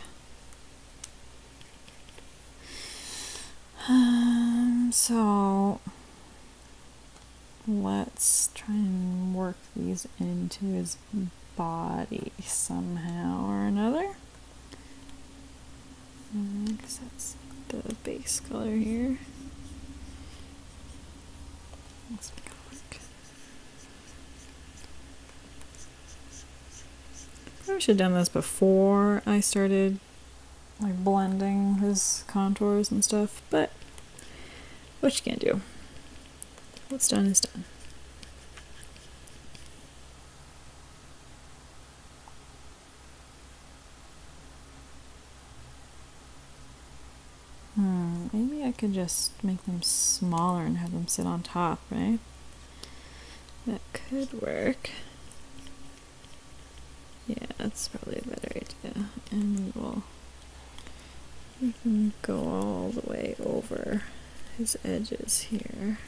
Speaker 1: So let's try and work these into his body somehow or another. Because that's the base color here. Let's make it work. Probably should have done this before I started like blending his contours and stuff, but what you can't do. What's done is done. Maybe I could just make them smaller and have them sit on top, right? That could work. Yeah, that's probably a better idea. And we can go all the way over his edges here.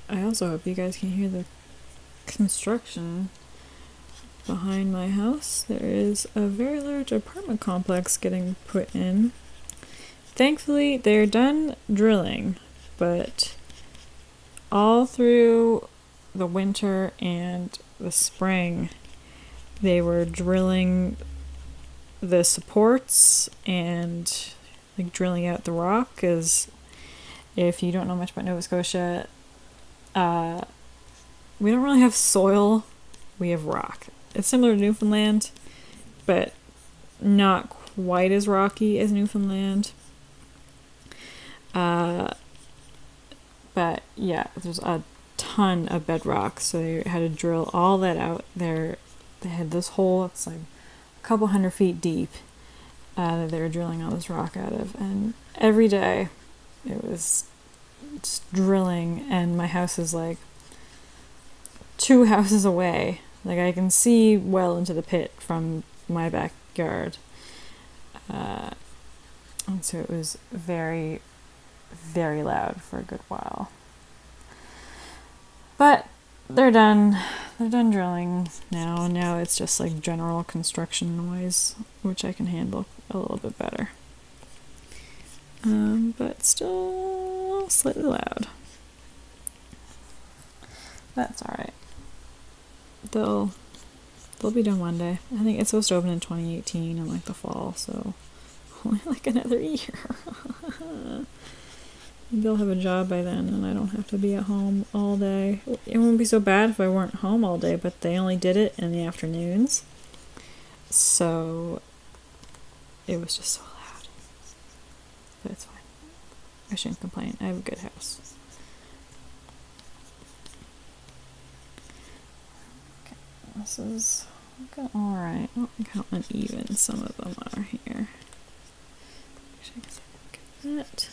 Speaker 1: I also hope you guys can hear the construction behind my house. There is a very large apartment complex getting put in. Thankfully, they're done drilling, but all through the winter and the spring, they were drilling the supports and like drilling out the rock, because if you don't know much about Nova Scotia, we don't really have soil, we have rock. It's similar to Newfoundland, but not quite as rocky as Newfoundland. But yeah, there's a ton of bedrock, so they had to drill all that out there. They had this hole, it's like a couple 100 feet deep, that they were drilling all this rock out of, and every day it was just drilling, and my house is like 2 houses away. Like I can see well into the pit from my backyard. And so it was very, very loud for a good while. But they're done drilling now, and now it's just like general construction noise, which I can handle a little bit better. But still slightly loud. That's alright. They'll be done one day. I think it's supposed to open in 2018 in like the fall, so only like another year. They'll have a job by then, and I don't have to be at home all day. It wouldn't be so bad if I weren't home all day, but they only did it in the afternoons, so it was just so loud. But it's fine. I shouldn't complain. I have a good house. Okay, this is looking alright. Oh, look how uneven some of them are here. Actually, I guess I can look at that.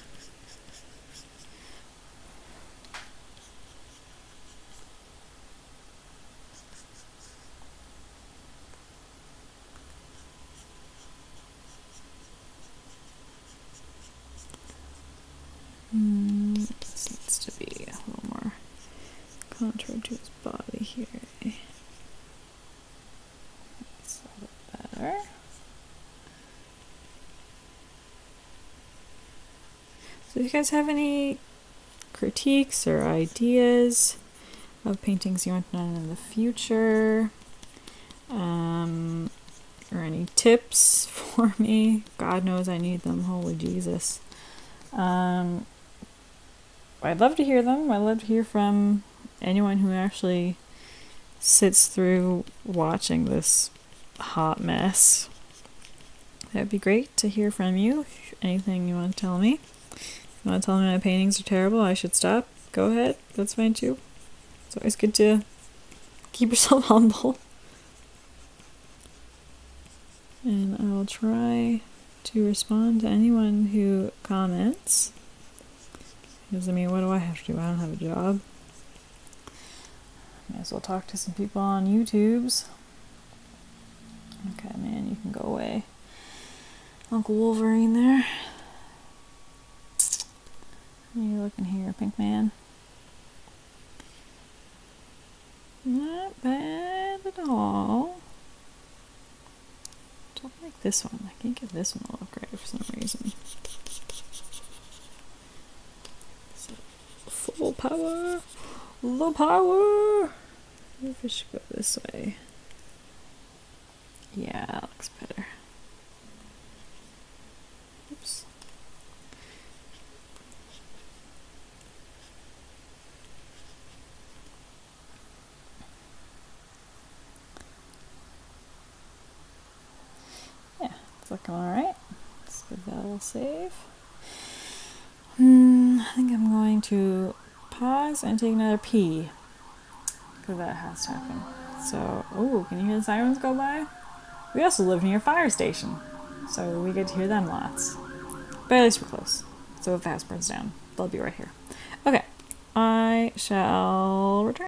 Speaker 1: This needs to be a little more contour to his body here. That's a little better. So if you guys have any critiques or ideas of paintings you want done in the future, or any tips for me, God knows I need them, holy Jesus. I'd love to hear them. I'd love to hear from anyone who actually sits through watching this hot mess. That'd be great to hear from you. Anything you want to tell me. If you want to tell me my paintings are terrible, I should stop, go ahead. That's fine too. It's always good to keep yourself humble. And I'll try to respond to anyone who comments. Because, I mean, what do I have to do? I don't have a job. May as well talk to some people on YouTubes. Okay, man, you can go away. Uncle Wolverine there. How are you looking here, Pink Man? Not bad at all. Don't like this one. I can't get this one to look right for some reason. So, full power. Low power. Maybe I should go this way. Yeah, that looks better. Oops. Yeah, it's looking alright. Let's give that a little save. I think I'm going to pause and take another pee. Because that has to happen. So, oh, can you hear the sirens go by? We also live near a fire station. So we get to hear them lots. But at least we're close. So if the house burns down, they'll be right here. Okay, I shall return.